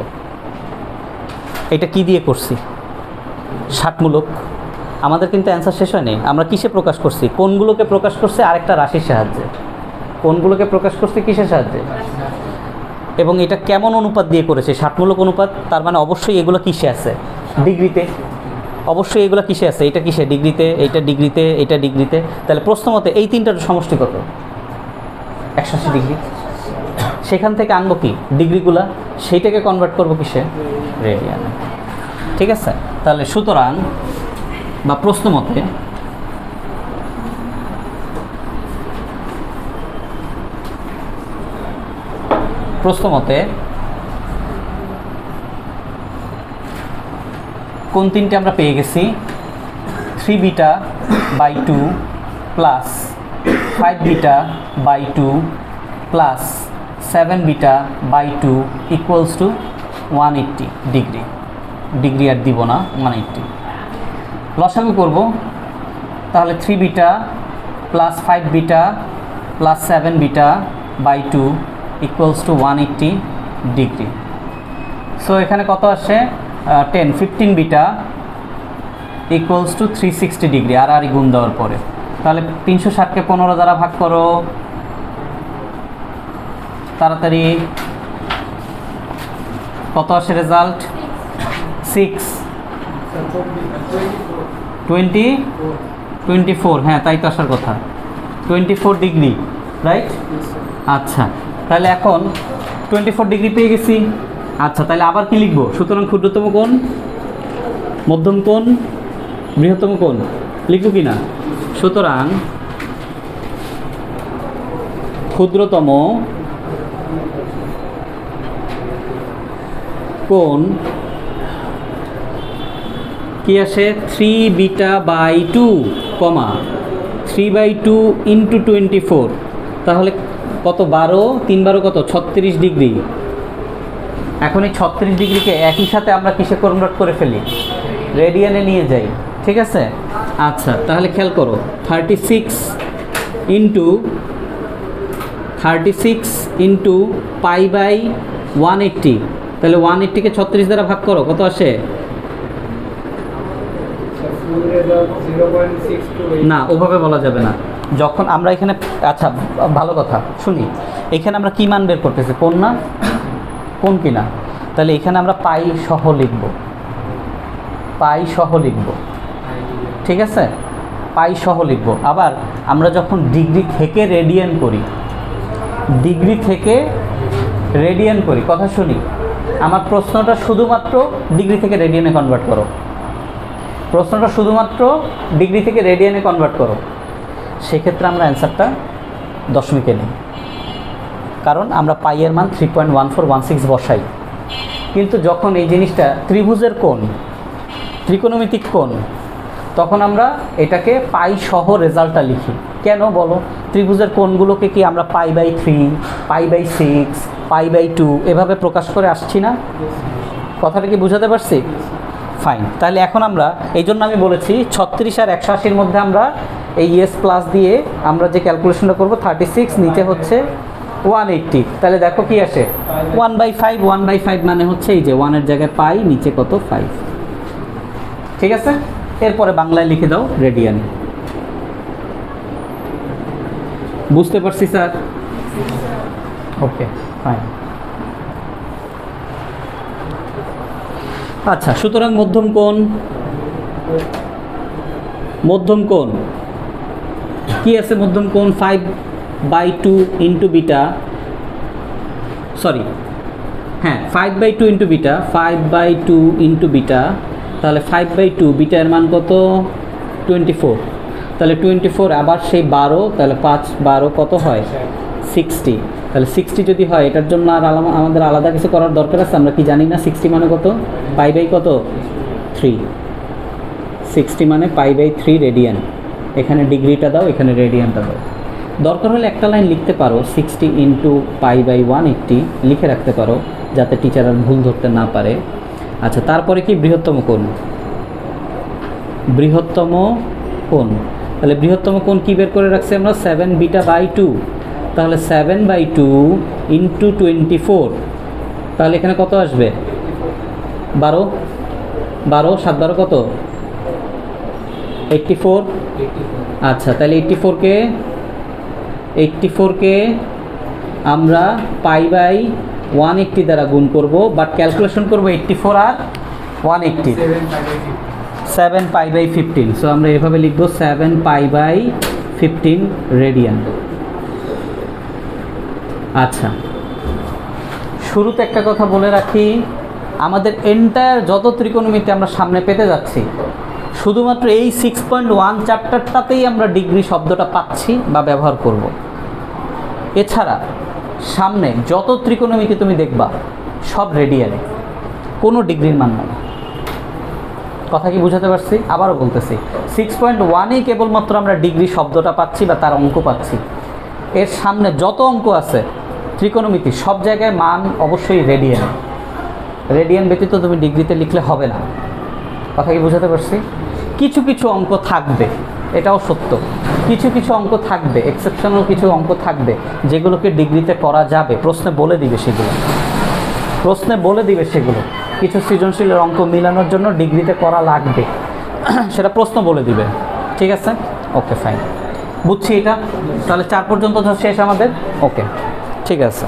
এটা কি দিয়ে করছি? ষাটমূলক। আমাদের কিন্তু অ্যান্সার শেষ হয়নি। আমরা কিসে প্রকাশ করছি? কোনগুলোকে প্রকাশ করছে আরেকটা রাশির সাহায্যে। কোনগুলোকে প্রকাশ করছে কিসের সাহায্যে? এবং এটা কেমন অনুপাত দিয়ে করেছে? ষাটমূলক অনুপাত। তার মানে অবশ্যই এগুলো কিসে আছে? ডিগ্রিতে। অবশ্যই এগুলো কিসে আছে? এটা কিসে? ডিগ্রিতে, এইটা ডিগ্রিতে, এটা ডিগ্রিতে। তাহলে প্রশ্ন মতে এই তিনটার সমষ্টি কত? 180 ডিগ্রি। সেখান থেকে আনবো কি ডিগ্রিগুলা, সেইটাকে কনভার্ট করবো কিসে? রেডিয়ানে। ঠিক আছে, তাহলে সুতরাং বা প্রশ্ন মতে কোন তিনটে আমরা পেয়ে গেছি? 3 beta by 2 plus 5 beta by 2 plus 7 beta by 2 equals to 180 degree. Degree আর দিব না, 180। লসাগু করব, তাহলে 3 beta plus 5 beta plus 7 beta by 2 equals to 180 degree. So এখানে কত আসে? 15 বিটা ইকুয়ালস টু 360 ডিগ্রি, আর গুণ দেওয়ার পরে। তাহলে 360কে 15 দ্বারা ভাগ করো, তাড়াতাড়ি কত আসে রেজাল্ট? 24। হ্যাঁ, তাই তো আসার কথা, 24 ডিগ্রি, রাইট? আচ্ছা, তাহলে এখন 24 ডিগ্রি পেয়ে গেছি। আচ্ছা, তাহলে আবার কি লিখবো? সুতরাং ক্ষুদ্রতম কোণ, মধ্যম কোণ, বৃহত্তম কোণ লিখবো কি না? সুতরাং ক্ষুদ্রতম কোণ কি আসে? 3 বিটা বাই 2 কমা 3/2 ইন্টু 24, তাহলে কত? 12, 3 12 কত? 36 ডিগ্রি। এখন এই 36 ডিগ্রিকে একই সাথে আমরা কিসে কনভার্ট করে ফেলি? রেডিয়ানে নিয়ে যাই। ঠিক আছে, আচ্ছা, তাহলে খেয়াল করো, 36 ইন্টু পাই বাই 180, তাহলে 180কে 36 দ্বারা ভাগ করো, কত আসে? না, ওভাবে বলা যাবে না। যখন আমরা এখানে, আচ্ছা ভালো কথা শুনি, এখানে আমরা কি মান বের করতেছি? কোণ না? কোণ কিনা? তাহলে এখানে আমরা পাই সহ লিখব, পাই সহ লিখব, ঠিক আছে, পাই সহ লিখব। আবার আমরা যখন ডিগ্রি থেকে রেডিয়ান করি, ডিগ্রি থেকে রেডিয়ান করি, কথা শুনি, আমার প্রশ্নটা শুধুমাত্র ডিগ্রি থেকে রেডিয়ানে কনভার্ট করো, প্রশ্নটা শুধুমাত্র ডিগ্রি থেকে রেডিয়ানে কনভার্ট করো, সেক্ষেত্রে আমরা অ্যান্সারটা দশমিকে নিই, কারণ আমরা পাইয়ের মান 3.1416 বসাই। কিন্তু যখন এই জিনিসটা ত্রিভুজের কোণ, ত্রিকোণমিতিক কোণ, তখন আমরা এটাকে পাই সহ রেজাল্টটা লিখি। কেন বলো? ত্রিভুজের কোণগুলোকে কি আমরা π/3, π/6, π/2 এভাবে প্রকাশ করে আসছি না? কথাটা কি বুঝাতে পারছি? ফাইন। তাহলে এখন আমরা, এই জন্য আমি বলেছি 36 আর 180-র মধ্যে আমরা এই এস প্লাস দিয়ে আমরা যে ক্যালকুলেশনটা করব 36, নিচে হচ্ছে 180। তাহলে দেখো কি আসে, 1/5, 1/5 মানে হচ্ছে এই যে 1-এর জায়গায় পাই, নিচে কত 5, ঠিক আছে। এরপরে বাংলায় লিখে দাও রেডিয়ান। বুঝতে পারছি স্যার? Okay fine. আচ্ছা, সুতরাং মধ্যম কোণ, মধ্যম কোণ কি আছে? মধ্যম কোণ 5/2 ইন্টু বিটা, সরি হ্যাঁ 5/2 ইন্টু বিটা, 5/2 ইন্টু বিটা, তাহলে 5/2 বিটার মান কত? 24। তাহলে 24 আবার সেই 12, তাহলে 5 12 কত হয়? 60। তাহলে 60 যদি হয়, এটার জন্য আর আমাদের আলাদা কিছু করার দরকার আছে? আমরা কি জানি না 60 মানে কত? পাই/3, 60 মানে π/3 রেডিয়ান। এখানে ডিগ্রিটা দাও, এখানে রেডিয়ানটা দাও। দরকার হলে একটা লাইন লিখতে পারো, 60 ইন্টু π/180 লিখে রাখতে পারো, যাতে টিচার আর ভুল ধরতে না পারে। আচ্ছা, তারপরে কি বৃহত্তম কোণ? বৃহত্তম কোণ, তাহলে বৃহত্তম কোণ কি বের করে রাখছি আমরা? 7β/2। তাহলে 7/2 ইন্টু 24, তাহলে এখানে কত আসবে? 12, 12 7 12 কত? 84। আচ্ছা, তাহলে 84কে আমরা π/180 দ্বারা গুণ করব, বাট ক্যালকুলেশন করব 84 আর 180, 7π/15। সো আমরা এভাবে লিখব 7π/15 রেডিয়ান। আচ্ছা, শুরুতে একটা কথা বলে রাখি, আমাদের এন্টায়ার যত ত্রিকোণমিতি আমরা সামনে পেতে যাচ্ছি, শুধুমাত্র এই 6.1 চ্যাপ্টারটাতেই আমরা ডিগ্রি শব্দটা পাচ্ছি বা ব্যবহার করব। এছাড়া সামনে যত ত্রিকোণমিতি তুমি দেখবা সব রেডিয়ানে, কোনো ডিগ্রির মান নাই। কথা কি বুঝাতে পারছি? আবারও বলতেছি, 6.1-এই কেবলমাত্র আমরা ডিগ্রি শব্দটা পাচ্ছি বা তার অঙ্ক পাচ্ছি। এর সামনে যত অঙ্ক আছে ত্রিকোণমিতি, সব জায়গায় মান অবশ্যই রেডিয়ান। রেডিয়ান ব্যতীত তুমি ডিগ্রিতে লিখলে হবে না। কথা কি বুঝাতে পারছি? কিছু কিছু অঙ্ক থাকবে, এটাও সত্য, কিছু কিছু অঙ্ক থাকবে, এক্সেপশনাল কিছু অঙ্ক থাকবে যেগুলোকে ডিগ্রিতে করা যাবে, প্রশ্নে বলে দিবে সেগুলো, প্রশ্নে বলে দিবে সেগুলো। কিছু সৃজনশীলের অঙ্ক মিলানোর জন্য ডিগ্রিতে করা লাগবে, সেটা প্রশ্ন বলে দিবে, ঠিক আছে? ওকে ফাইন, বুঝছি এটা। তাহলে 4 পর্যন্ত তো শেষ আমাদের। ওকে ঠিক আছে।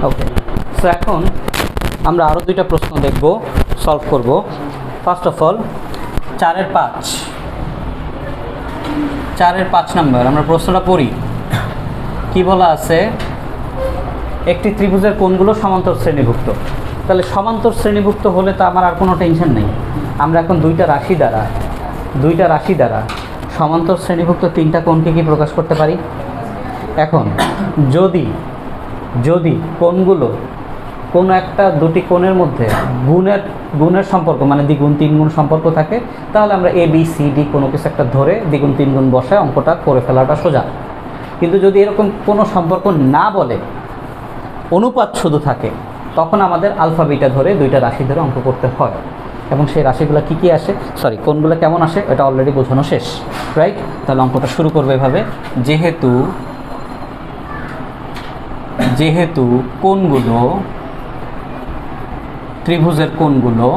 ওকে, সো এখন আমরা আরও 2টা প্রশ্ন দেখব, সলভ করব। ফার্স্ট অফ অল 4-এর 5 নাম্বার আমরা প্রশ্নটা পড়ি। কি বলা আছে? একটি ত্রিভুজের কোণগুলো সমান্তর শ্রেণীভুক্ত। তাহলে সমান্তর শ্রেণীভুক্ত হলে তো আমার আর কোনো টেনশন নেই। আমরা এখন দুইটা রাশি দ্বারা সমান্তর শ্রেণীভুক্ত 3টা কোণকে কি প্রকাশ করতে পারি? এখন যদি কোণগুলো কোনো একটা দুটি কোণের মধ্যে গুণের সম্পর্ক, মানে দ্বিগুণ 3 গুণ সম্পর্ক থাকে, তাহলে আমরা ABCD কোনো কিছু একটা ধরে দ্বিগুণ 3 গুণ বসায় অঙ্কটা করে ফেলাটা সোজা। কিন্তু যদি এরকম কোনো সম্পর্ক না বলে, অনুপাত শুধু থাকে, তখন আমাদের আলফা বিটা ধরে 2টা রাশি ধরে অঙ্ক করতে হয়। এবং সেই রাশিগুলো কী কী আসে, কোণগুলো কেমন আসে, এটা অলরেডি বোঝানো শেষ, রাইট? তাহলে অঙ্কটা শুরু করবে এভাবে, যেহেতু কোণগুলো, ত্রিভুজের কোণগুলো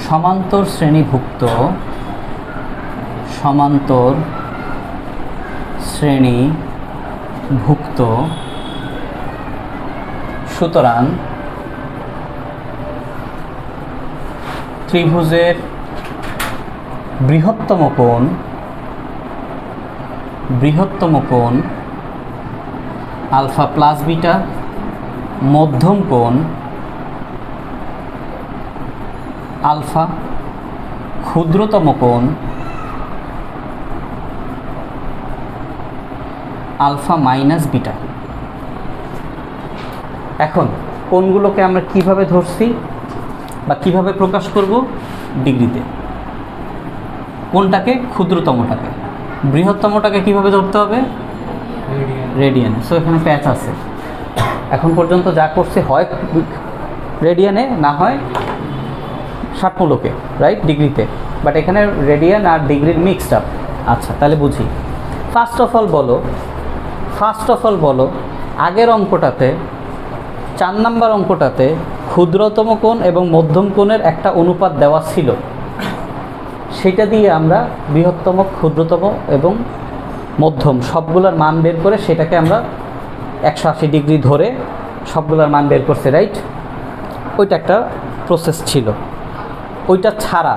সমান্তর শ্রেণীভুক্ত সুতরাং ত্রিভুজের বৃহত্তম কোণ আলফা প্লাস বিটা, মধ্যম কোণ আলফা, ক্ষুদ্রতম কোণ আলফা মাইনাস বিটা। এখন কোণগুলোকে আমরা কিভাবে ধরছি বা কিভাবে প্রকাশ করব? ডিগ্রিতে। কোনটাকে? ক্ষুদ্রতমটাকে। বৃহত্তমটাকে কিভাবে ধরতে হবে? রেডিয়ানে। সো এখানে প্যাচ আছে। এখন পর্যন্ত যা করছে হয় রেডিয়ানে, না হয় ষাটমূলকে, রাইট, ডিগ্রিতে। বাট এখানে রেডিয়ান আর ডিগ্রির মিক্সড আপ। আচ্ছা, তাহলে বুঝি। ফার্স্ট অফ অল বলো আগের অঙ্কটাতে, 4 নাম্বার অঙ্কটাতে ক্ষুদ্রতম কোণ এবং মধ্যম কোণের একটা অনুপাত দেওয়া ছিল। সেটা দিয়ে আমরা বৃহত্তম, ক্ষুদ্রতম এবং মধ্যম সবগুলোর মান বের করে সেটাকে আমরা 180 ডিগ্রি ধরে সবগুলোর মান বের করছে, রাইট? ওইটা একটা প্রসেস ছিল। ওইটা ছাড়া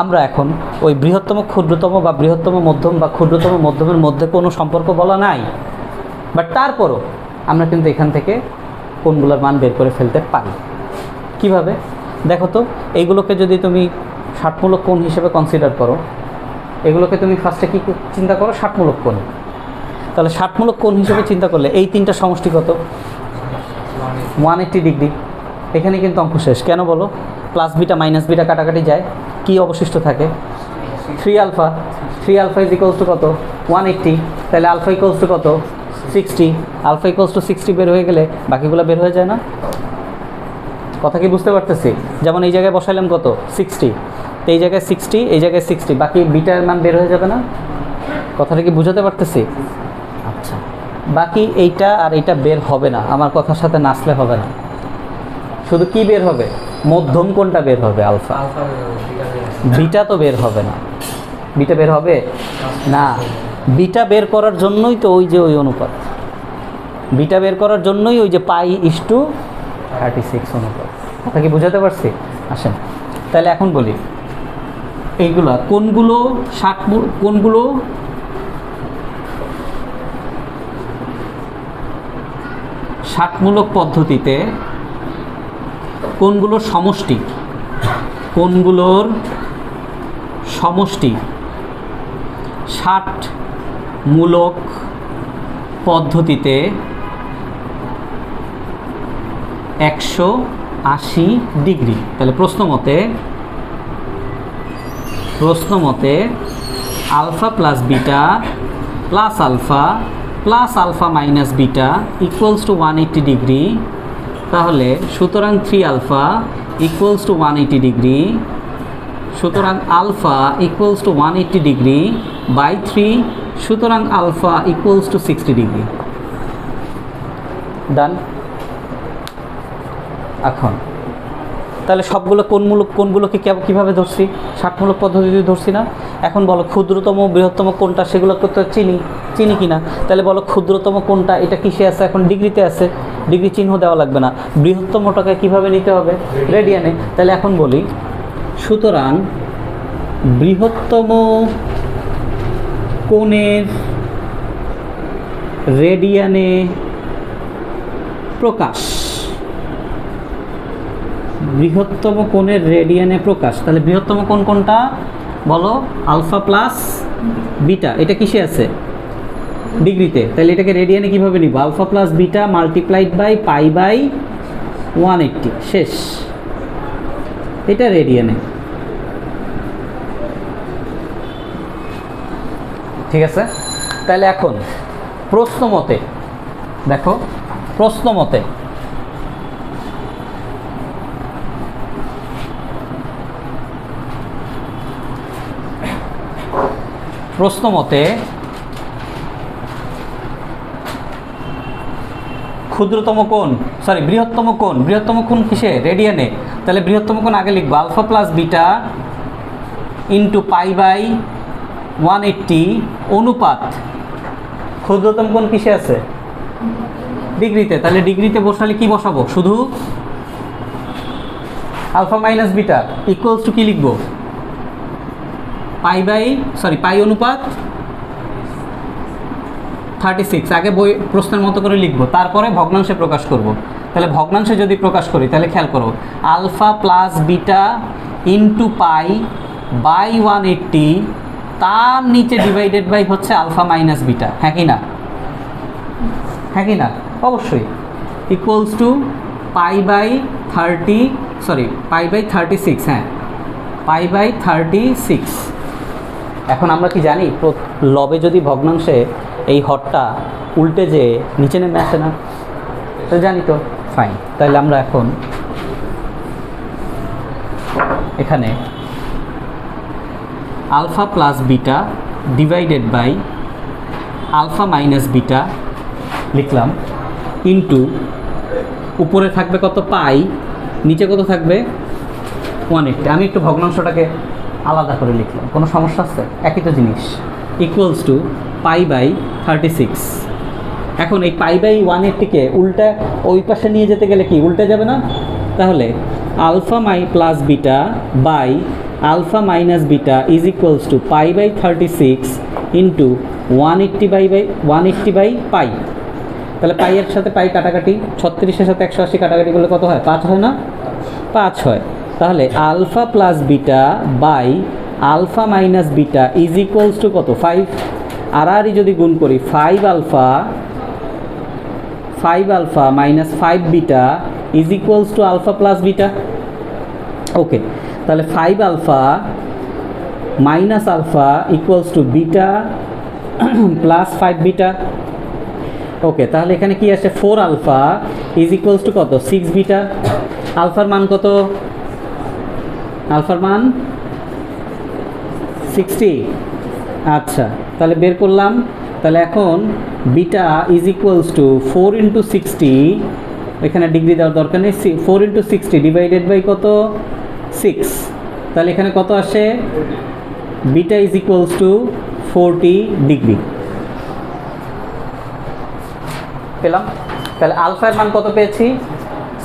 আমরা এখন ওই বৃহত্তম, ক্ষুদ্রতম বা বৃহত্তম মধ্যম বা ক্ষুদ্রতম মধ্যমের মধ্যে কোনো সম্পর্ক বলা নাই। বাট তারপরও আমরা কিন্তু এখান থেকে কোনগুলোর মান বের করে ফেলতে পারি। কিভাবে? দেখো তো, এইগুলোকে যদি তুমি ষাটমূলক কোণ হিসেবে কনসিডার করো, এগুলোকে তুমি ফার্স্টে কী চিন্তা করো? ষাটমূলক কোণ। তাহলে ষাটমূলক কোণ হিসেবে চিন্তা করলে এই তিনটা সমষ্টি কত? 180 ডিগ্রি। এখানে কিন্তু অঙ্ক শেষ। কেন বলো? প্লাস বিটা মাইনাস বিটা কাটাকাটি যায়, কি অবশিষ্ট থাকে? 3 alpha. 3 alpha is equals to কত? 180। তাহলে আলফা ইকুয়ালস টু কত? 60। আলফা ইকুয়ালস টু 60 বের হয়ে গেলে বাকিগুলো বের হয়ে যায় না? কথা কি বুঝতে পারতেছি? যেমন এই জায়গায় বসাইলাম কত? 60। তো এই জায়গায় 60, এই জায়গায় 60, বাকি বিটার মান বের হয়ে যাবে না? কথাটা কি বুঝাতে পারতেছি? আচ্ছা, বাকি এইটা আর এইটা বের হবে না, আমার কথার সাথে নাচলে হবে না। শুধু কি বের হবে? মধ্যম কোণটা বের হবে, আলফা। বিটা তো বের হবে না। বিটা বের হবে না। বিটা বের করার জন্যই তো ওই যে ওই অনুপাত, বিটা বের করার জন্যই ওই যে π/36 অনুপাত। কথা কি বুঝাতে পারছি? আসেন তাহলে এখন বলি, এইগুলা কোনগুলো কোনগুলো ষাটমূলক পদ্ধতিতে, কোনগুলোর সমষ্টি ষাটমূলক পদ্ধতিতে 180 ডিগ্রি। তাহলে প্রশ্ন মতে alpha plus beta plus alpha minus beta equals to 180 degree. তাহলে সুতরাং 3 আলফা ইকুয়ালস টু 180 ডিগ্রি। সুতরাং alpha equals to 180 degree by 3, সুতরাং alpha equals to 60 degree. Done. এখন তাহলে সবগুলো কোনগুলোকে কীভাবে ধরছি? ষাটমূলক পদ্ধতিতে ধরছি না? এখন বলো ক্ষুদ্রতম বৃহত্তম কোনটা, সেগুলো তো চিনি কিনা? তাহলে বলো ক্ষুদ্রতম কোনটা, এটা কিসে আছে? এখন ডিগ্রিতে আছে, ডিগ্রি চিহ্ন দেওয়া লাগবে না। বৃহত্তমটাকে কিভাবে নিতে হবে? রেডিয়ানে। তাহলে এখন বলি, সুতরাং বৃহত্তম কোণের রেডিয়ানে প্রকাশ, বৃহত্তম কোণের রেডিয়ানে প্রকাশ। তাহলে বৃহত্তম কোণ কোনটা বলো? Alpha plus beta. এটা কিসে আছে? ডিগ্রিতে। তাহলে এটাকে রেডিয়ানে কিভাবে নিব? Alpha plus beta multiplied by π/180। শেষ। এটা রেডিয়ানে। ঠিক আছে? তাহলে এখন প্রশ্ন মতে দেখো, প্রশ্ন মতে ক্ষুদ্রতম কোণ, সরি বৃহত্তম কোণ কিসে? রেডিয়ানে। তাহলে বৃহত্তম কোণ আগে লিখবো alpha plus beta into pi by 180 অনুপাত ক্ষুদ্রতম কোণ কিসে আছে? ডিগ্রিতে। তাহলে ডিগ্রিতে বসালে কি বসাবো? শুধু alpha minus beta equals to কি লিখবো? পাই অনুপাত 36 আগে বই প্রশ্নের মতো করে লিখবো, তারপরে ভগ্নাংশে প্রকাশ করব। তাহলে ভগ্নাংশে যদি প্রকাশ করি তাহলে খেয়াল করো, alpha plus beta into pi by 180 তার নিচে ডিভাইডেড বাই হচ্ছে আলফা মাইনাস বিটা। হ্যাঁ কি না? হ্যাঁ কি না? অবশ্যই। Equals to pi by 36। হ্যাঁ, পাই বাই 36। এখন আমরা কি জানি লবে যদি ভগ্নাংশে এই হরটা উল্টে যে নিচে নেমে আসে না? তো জানি তো, ফাইন। তাহলে আমরা এখন এখানে alpha plus beta divided by alpha minus beta লিখলাম, ইন্টু উপরে থাকবে কত? পাই, নিচে কত থাকবে? 180। আমি একটু ভগ্নাংশটাকে আলাদা করে লিখলাম, কোনো সমস্যা আছে? একই তো জিনিস। Equals to pi by 36। এখন এই পাই বাই 180কে উল্টা ওই পাশে নিয়ে যেতে গেলে কি উল্টে যাবে না? তাহলে alpha plus beta by alpha minus beta is equals to pi by 36 into 180 by pi. তাহলে পাইয়ের সাথে পাই কাটাকাটি, 36-এর সাথে 180 কাটাকাটি করলে কত হয়? 5 হয় না? 5 হয়। তাহলে alpha plus beta by alpha minus beta is equals to কত? 5। আর যদি গুণ করি 5 alpha minus 5 beta is equals to alpha plus beta. Okay, তাহলে 5 alpha minus alpha equals to beta plus 5 beta. Okay, তাহলে এখানে কি আসে? 4 আলফা ইজ ইকুয়ালস টু কত? 6 বিটা। আলফার মান কত? আলফার মান 60। আচ্ছা, তাহলে বের করলাম। তাহলে এখন beta is equals two 4 into 60, এখানে ডিগ্রি দেওয়ার দরকার নেই, 4 ইন্টু 60 ডিভাইডেড বাই কত? 6। তাহলে এখানে কত আসে? Beta is equals two 40 degree পেলাম। তাহলে আলফার মান কত পেয়েছি?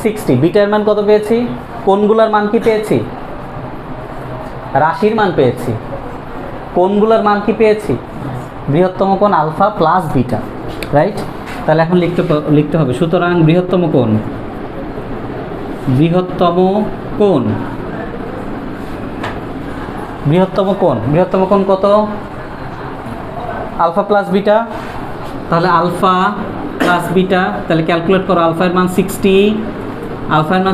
60। বিটার মান কত পেয়েছি? কোনগুলার মান কি পেয়েছি? রাশির মান পেয়েছি। কোনগুলার মান কি পেয়েছি? বৃহত্তম কোণ আলফা প্লাস বিটা, রাইট? তাহলে এখন লিখতে হবে, সুতরাং বৃহত্তম কোণ কত? Alpha plus beta. তাহলে আলফা প্লাস বিটা, তাহলে ক্যালকুলেট করো। আলফার মান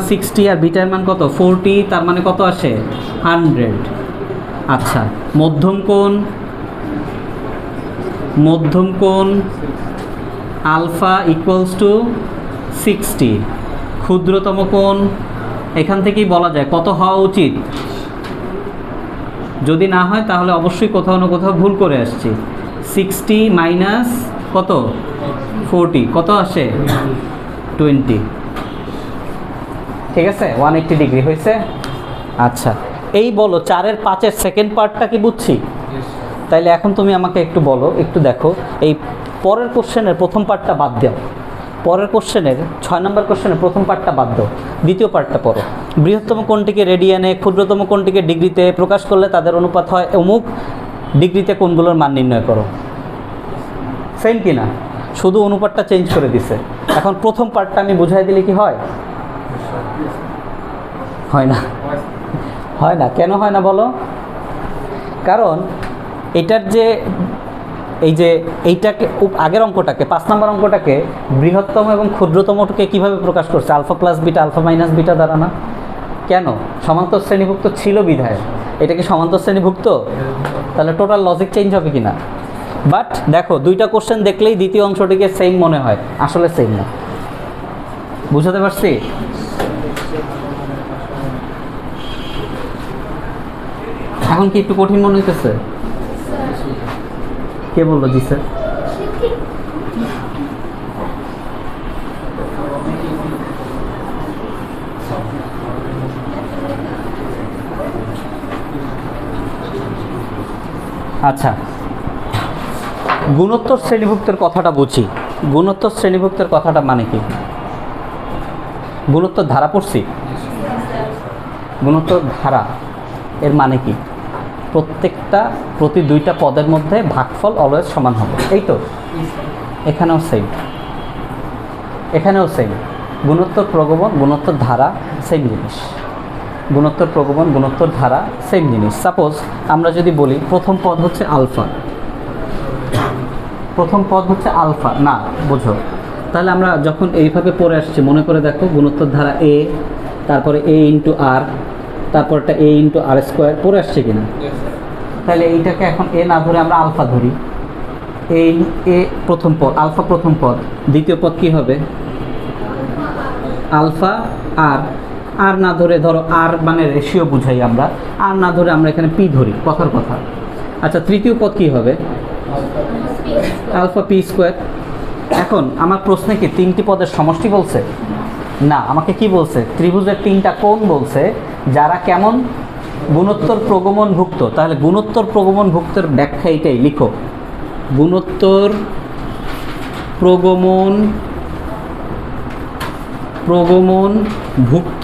60 আর বিটার মান কত? 40। তার মানে কত আসে? 100। আচ্ছা, মধ্যম কোণ আলফা ইকুয়ালস টু 60। ক্ষুদ্রতম কোণ এখান থেকেই বলা যায় কত হওয়া উচিত। যদি না হয় তাহলে অবশ্যই কোথাও না কোথাও ভুল করে আসছি। 60 মাইনাস কত? 40 কত আসে? 20। ঠিক আছে, 180 ডিগ্রি হয়েছে। আচ্ছা, এই বলো 4-এর 5-এর সেকেন্ড পার্টটা কি বুঝছি? তাইলে এখন তুমি আমাকে একটু বলো, একটু দেখো, এই পরের কোশ্চেনের প্রথম পার্টটা বাদ দাও। পরের কোশ্চেনের 6 নম্বর কোশ্চেনের প্রথম পার্টটা বাদ দাও, দ্বিতীয় পার্টটা পড়ো। বৃহত্তম কোণটিকে রেডিয়ানে, ক্ষুদ্রতম কোণটিকে ডিগ্রিতে প্রকাশ করলে তাদের অনুপাত হয় অমুক। ডিগ্রিতে কোণগুলোর মান নির্ণয় করো। সেম কি না? শুধু অনুপাতটা চেঞ্জ করে দিছে। এখন প্রথম পার্টটা আমি বুঝাই দিলে কি হয়? হয় না? হয় না। কেন হয় না বলো? কারণ এটার যে এইটাকে আগের অঙ্কটাকে 5 নম্বর অঙ্কটাকে বৃহত্তম এবং ক্ষুদ্রতমকে কিভাবে প্রকাশ করছে? Alpha plus beta alpha minus beta দ্বারা না? কেন? সমান্তর শ্রেণীভুক্ত ছিল বিধায়। এটা কি সমান্তর শ্রেণীভুক্ত? তাহলে টোটাল লজিক চেঞ্জ হবে কিনা? বাট দেখো, দুইটা কোশ্চেন দেখলেই দ্বিতীয় অংশটিকে সেম মনে হয়, আসলে সেম না। বুঝাতে পারছি? এখন কি একটু কঠিন মনে হইতেছে? কে বললো? জি স্যার। আচ্ছা, গুণোত্তর শ্রেণীভুক্তের কথাটা বুঝি। গুণোত্তর শ্রেণীভুক্তের কথাটা মানে কি? গুণোত্তর ধারা পড়ছি। গুণোত্তর ধারা এর মানে কি? প্রতি দুইটা পদের মধ্যে ভাগফল অলওয়েজ সমান হবে, এই তো। এখানেও সেম, এখানেও সেম। গুণোত্তর প্রগমন, গুণোত্তর ধারা সেম জিনিস। গুণোত্তর প্রগমন, গুণোত্তর ধারা সেম জিনিস। সাপোজ আমরা যদি বলি প্রথম পদ হচ্ছে আলফা, প্রথম পদ হচ্ছে আলফা, না বোঝো, তাহলে আমরা যখন এইভাবে পড়ে আসছি মনে করে দেখো, গুণোত্তর ধারা এ, তারপরে এ ইন্টু আর, তারপরটা এ ইন্টু আর স্কোয়ার পড়ে আসছে কিনা? তাহলে এইটাকে এখন এ না ধরে আমরা আলফা ধরি। এ প্রথম পদ, আলফা প্রথম পদ, দ্বিতীয় পদ কি হবে? আলফা আর, আর না ধরে ধরো আর মানে রেশিও বুঝাই আমরা, আর না ধরে আমরা এখানে পি ধরি, কথার কথা। আচ্ছা, তৃতীয় পদ কি হবে? Alpha P square. এখন আমার প্রশ্নে কি তিনটি পদের সমষ্টি বলছে? না, আমাকে কি বলছে? ত্রিভুজের তিনটা কোণ বলছে, যারা কেমন? গুণোত্তর প্রগমনভুক্ত। তাহলে গুণোত্তর প্রগমনভুক্তের ব্যাখ্যা এইটাই লিখো, গুণোত্তর প্রগমনভুক্ত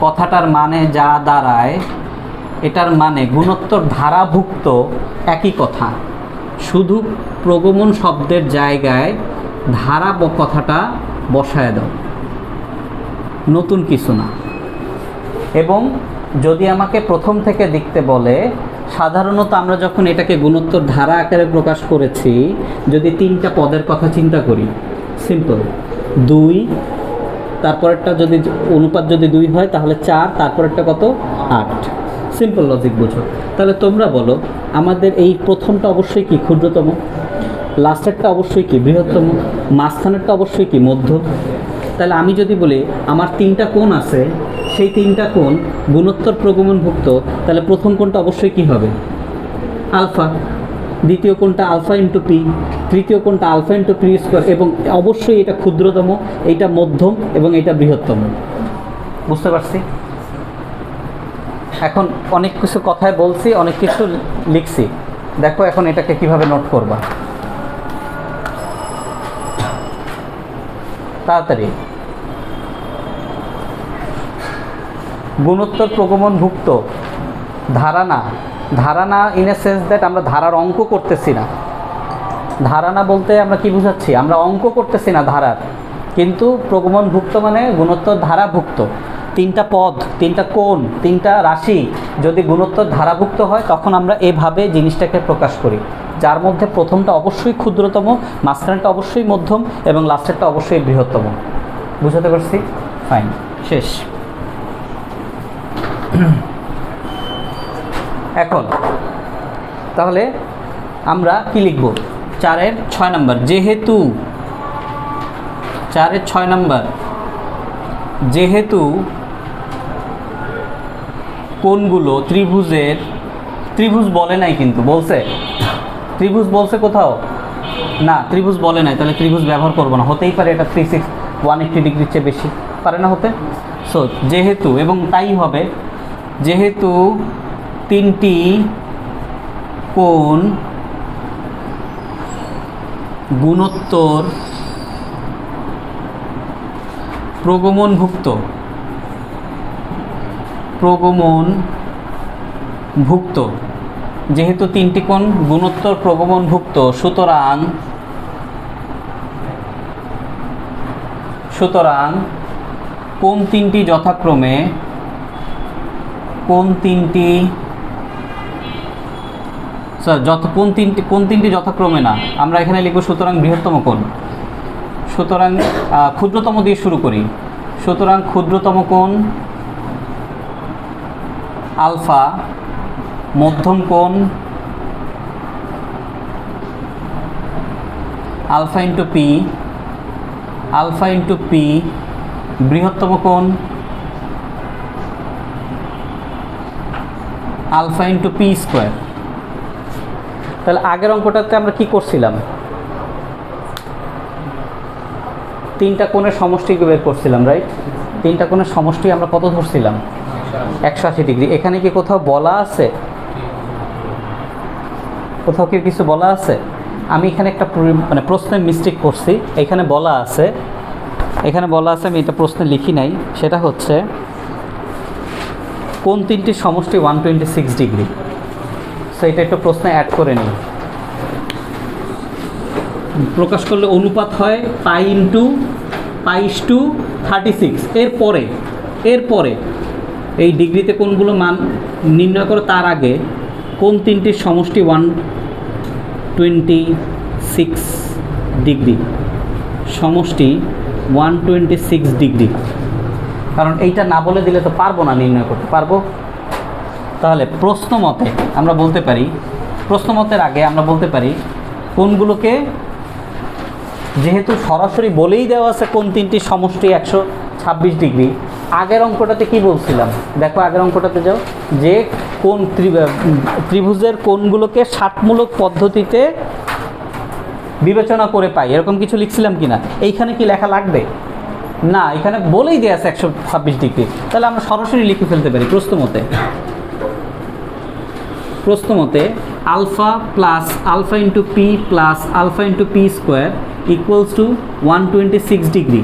কথাটার মানে যা দাঁড়ায়, এটার মানে গুণোত্তর ধারাভুক্ত, একই কথা, শুধু প্রগমন শব্দের জায়গায় ধারা কথাটা বসায় দাও, নতুন কিছু না। এবং যদি আমাকে প্রথম থেকে দেখতে বলে, সাধারণত আমরা যখন এটাকে গুণোত্তর ধারা আকারে প্রকাশ করেছি, যদি তিনটা পদের কথা চিন্তা করি, সিম্পল, 2, তারপরেরটা যদি অনুপাত যদি 2 হয় তাহলে 4, তারপরেরটা কত? 8। সিম্পল লজিক বুঝো। তাহলে তোমরা বলো, আমাদের এই প্রথমটা অবশ্যই কি? ক্ষুদ্রতম। লাস্টেরটা অবশ্যই কি? বৃহত্তম। মাঝখানেরটা অবশ্যই কি? মধ্য। তাহলে আমি যদি বলি আমার তিনটা কোণ আছে, সেই তিনটা কোণ গুণোত্তর প্রগমনভুক্ত, তাহলে প্রথম কোণটা অবশ্যই কি হবে? আলফা। দ্বিতীয় কোণটা আলফা ইন্টু পি, তৃতীয় কোণটা আলফা ইন্টু পি স্কোয়ার, এবং অবশ্যই এটা ক্ষুদ্রতম, এইটা মধ্যম, এবং এটা বৃহত্তম। বুঝতে পারছি? এখন অনেক কিছু কথায় বলছি, অনেক কিছু লিখছি, দেখো এখন এটাকে কিভাবে নোট করবা তাড়াতাড়ি। গুণোত্তর প্রগমনভুক্ত ধারা না, ধারা না ইন এ সেন্স দ্যাট আমরা ধারার অঙ্ক করতেছি না। ধারা না বলতে আমরা কি বুঝাচ্ছি? আমরা অঙ্ক করতেছি না ধারার, কিন্তু প্রগমনভুক্ত মানে গুণোত্তর ধারাভুক্ত। তিনটা পদ, তিনটা কোণ, তিনটা রাশি যদি গুণোত্তর ধারাভুক্ত হয়, তখন আমরা এভাবে জিনিসটাকে প্রকাশ করি, যার মধ্যে প্রথমটা অবশ্যই ক্ষুদ্রতম, মাঝখানেরটা অবশ্যই মধ্যম, এবং লাস্টেরটা অবশ্যই বৃহত্তম। বুঝাতে পারছি? ফাইন, শেষ। এখন তাহলে আমরা কি লিখব? 4-এর 6 নম্বর, যেহেতু 4-এর 6 নম্বর, যেহেতু কোণগুলো ত্রিভুজের, ত্রিভুজ বলে নাই কিন্তু, বলছে? ত্রিভুজ বলছে কোথাও? না, ত্রিভুজ বলে নাই, তাহলে ত্রিভুজ ব্যবহার করবো না। হতেই পারে এটা 180 ডিগ্রির চেয়ে বেশি, পারে না হতে। সো যেহেতু, এবং তাই হবে, যেহেতু তিনটি কোণ গুণোত্তর প্রগমনভুক্ত, যেহেতু তিনটি কোণ গুণোত্তর প্রগমনভুক্ত, সুতরাং কোণ তিনটি যথাক্রমে, কোণ তিনটি যথাক্রমে না, আমরা এখানে লিখব সুতরাং বৃহত্তম কোণ। সুতরাং ক্ষুদ্রতম দিয়ে শুরু করি। সুতরাং ক্ষুদ্রতম কোণ আলফা, মধ্যম কোণ আলফা ইন্টু পি, বৃহত্তম কোণ আলফা ইন্টু পি স্কোয়ার। তাহলে আগের অঙ্কটাতে আমরা কি করছিলাম? তিনটা কোণের সমষ্টি বের করছিলাম, রাইট? তিনটা কোণের সমষ্টি আমরা কত ধরছিলাম? 180 ডিগ্রি। এখানে কি কোথাও বলা আছে? কোথাও কি কিছু বলা আছে? আমি এখানে একটা মানে প্রশ্নে মিস্টেক করছি। এখানে বলা আছে, আমি এটা প্রশ্নে লিখি নাই। সেটা হচ্ছে কোন তিনটির সমষ্টি 126 ডিগ্রি। সো এটা একটু প্রশ্নে অ্যাড করে নিই। প্রকাশ করলে অনুপাত হয় পাই ইন্টু পাই/টু 36। এরপরে এই ডিগ্রিতে কোনগুলো মান নির্ণয় করো তার আগে কোন তিনটির সমষ্টি 126 ডিগ্রি, সমষ্টি 126 ডিগ্রি। কারণ এইটা না বলে দিলে তো পারবো না নির্ণয় করতে। পারবো? তাহলে প্রশ্নমতে আমরা বলতে পারি, প্রশ্নমতের আগে আমরা বলতে পারি কোনগুলোকে, যেহেতু সরাসরি বলেই দেওয়া আছে কোন তিনটির সমষ্টি 126 ডিগ্রি। আগের অঙ্কটাতে কি বলছিলাম দেখো, আগের অঙ্কটাতে যাও, যে কোন ত্রিভুজের কোণগুলোকে ষাটমূলক পদ্ধতিতে বিবেচনা করে পাই, এরকম কিছু লিখছিলাম কি না? এইখানে কি লেখা লাগবে না? এখানে বলেই দেওয়া আছে 126 ডিগ্রি। তাহলে আমরা সরাসরি লিখে ফেলতে পারি প্রশ্নমতে alpha plus alpha into P plus alpha into P square equals to 126 degree.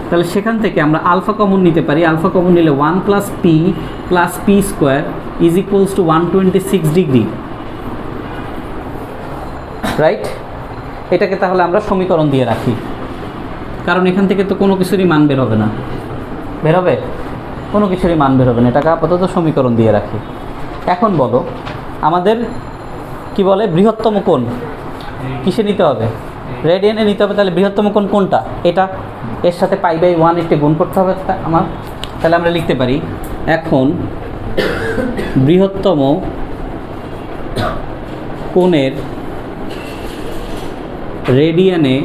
তাহলে সেখান থেকে আমরা আলফা কমন নিতে পারি। আলফা কমন নিলে 1 plus P square is equals to 126 degree, right? এটাকে তাহলে আমরা সমীকরণ দিয়ে রাখি, কারণ এখান থেকে তো কোনো কিছুরই মান বের হবে না। বের হবে? কোনো কিছুরই মান বের হবে না। এটাকে আপাতত সমীকরণ দিয়ে রাখি। এখন বলো আমাদের কি বলে বৃহত্তম কোণ কিসে নিতে হবে? রেডিয়ানে নিতে হবে। তাহলে বৃহত্তম কোণ কোনটা? এটা। এর সাথে পাই/1 গুণ করতে হবে আমার। তাহলে আমরা লিখতে পারি এখন বৃহত্তম কোণের রেডিয়ানে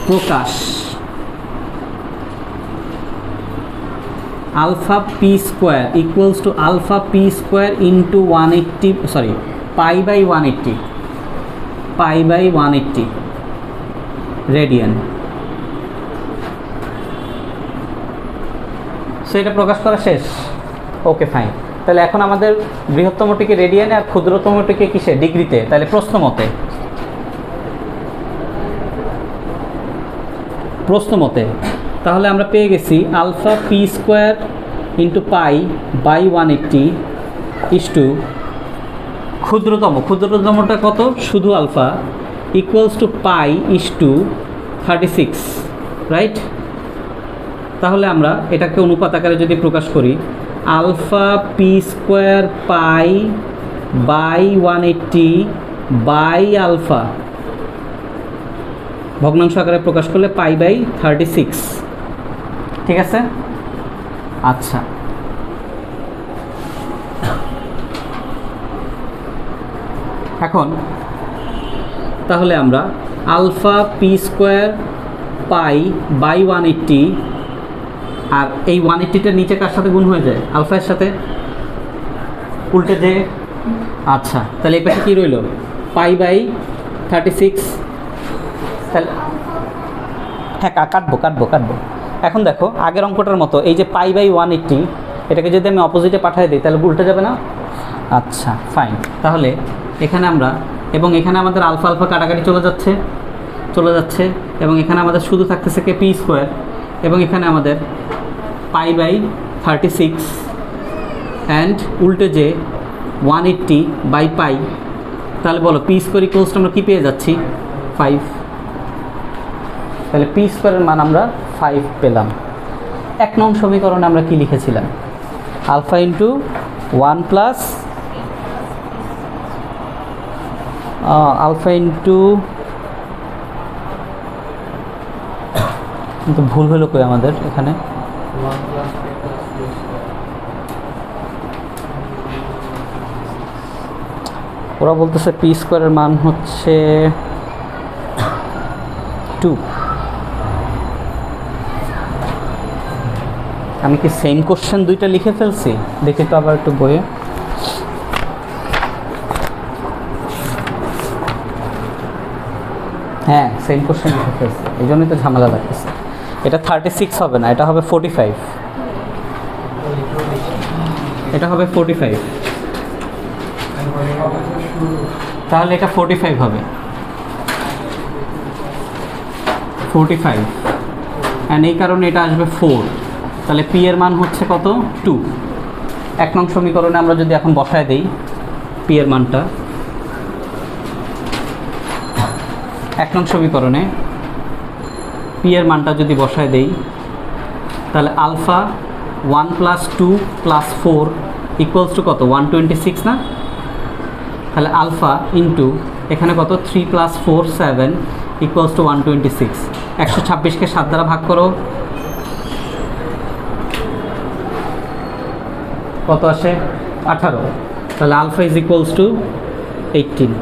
প্রকাশ alpha P square equals to alpha P square into 180, পাই/180 রেডিয়ান। সো এটা প্রকাশ করা শেষ। Okay, fine. তাহলে এখন আমাদের বৃহত্তমটিকে রেডিয়ানে আর ক্ষুদ্রতমটিকে কিসে? ডিগ্রিতে। তাহলে প্রশ্নমতে তাহলে আমরা পেয়ে গেছি আলফা পি স্কোয়ার ইন্টু পাই/180 ইস টু ক্ষুদ্রতমটা কত? শুধু আলফা ইকুয়ালস টু পাই/36, রাইট? তাহলে আমরা এটাকে অনুপাত আকারে যদি প্রকাশ করি, আলফা পি স্কোয়ার পাই/180 বাই আলফা ভগ্নাংশ আকারে প্রকাশ করলে পাই/36। ঠিক আছে? আচ্ছা, এখন তাহলে আমরা আলফা পি স্কোয়ার পাই/180, আর এই 180টা নিচে কার সাথে গুণ হয়ে যায়? আলফার সাথে, উল্টে যে। আচ্ছা, তাহলে এই পাশে কী রইল? পাই/36। তাহলে হ্যাঁ, কাটবো। এখন দেখো আগের অঙ্কটার মতো এই যে পাই/180 এটাকে যদি আমি অপোজিটে পাঠিয়ে দিই তাহলে উল্টে যাবে না? আচ্ছা, ফাইন। তাহলে এখানে আমরা, এবং এখানে আমাদের আলফা কাটাকাটি চলে যাচ্ছে, এবং এখানে আমাদের শুধু থাকতেছে কে? পি স্কোয়ার, এবং এখানে আমাদের পাই/36 অ্যান্ড উল্টে যে 180 বাই পাই। তাহলে বলো পি স্কোয়ার ইকুয়ালস টু আমরা কী পেয়ে যাচ্ছি? 5। তাহলে পি স্কোয়ারের মান আমরা 5 পেলাম। 1 নং সমীকরণে আমরা কি লিখেছিলাম? Alpha into 1 plus alpha into, কিন্তু ভুল হলো কই আমাদের এখানে? ওরা বলতেছে পি স্কোয়ারের মান হচ্ছে 2। আমি কি সেম কোশ্চেন দুইটা লিখে ফেলছি? দেখি তো আবার একটু বইয়ে। হ্যাঁ সেম কোশ্চেন লিখেছে, এই জন্যই তো ঝামেলা লাগতেছে। এটা 36 হবে না, এটা হবে 45। এটা হবে 45, তাহলে এটা 45 হবে, 45। অ্যান্ড এই কারণে এটা আসবে 4, তাহলে পি এর মান হচ্ছে কত 2। 1 নং সমীকরণে আমরা যদি এখন বসায় দেই পি এর মানটা, 1 নং সমীকরণে পি এর মানটা যদি বসায় দেই, তাহলে আলফা 1 + 2 + 4 ইকুয়ালস টু কত 126 না? তাহলে আলফা ইন্টু এখানে কত 3 + 4 7 ইকুয়ালস টু 126। 126কে 7 দ্বারা ভাগ করো, কত আসে 18। তাহলে আলফা ইজ ইকুয়ালস টু 18।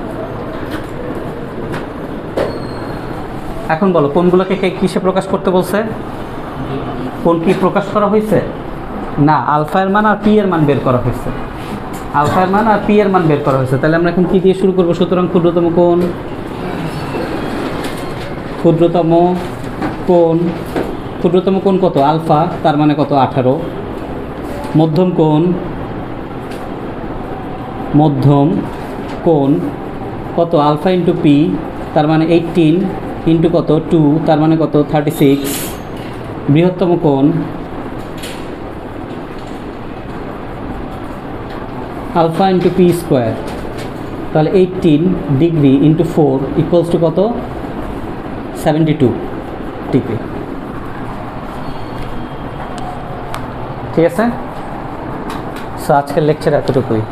এখন বলো কোনগুলোকে কিসে প্রকাশ করতে বলছে? কোন কি প্রকাশ করা হয়েছে? না, আলফা এর মান আর পি এর মান বের করা হয়েছে। আলফা এর মান আর পি এর মান বের করা হয়েছে। তাহলে আমরা এখন কি দিয়ে শুরু করব? সুতরাং ক্ষুদ্রতম কোণ, ক্ষুদ্রতম কোণ, ক্ষুদ্রতম কোণ কত আলফা, তার মানে কত 18। মধ্যম কোণ, মধ্যম কোণ কত আলফা ইন্টু পি, তার মানে 18 ইন্টু কত 2, তার মানে কত 36। বৃহত্তম কোণ আলফা ইন্টু পি স্কোয়ার, তাহলে 18 ডিগ্রি ইন্টু 4 ইকুয়ালস টু কত 72 ডিগ্রি। ঠিক আছে, সো আজকের লেকচার এতটুকুই।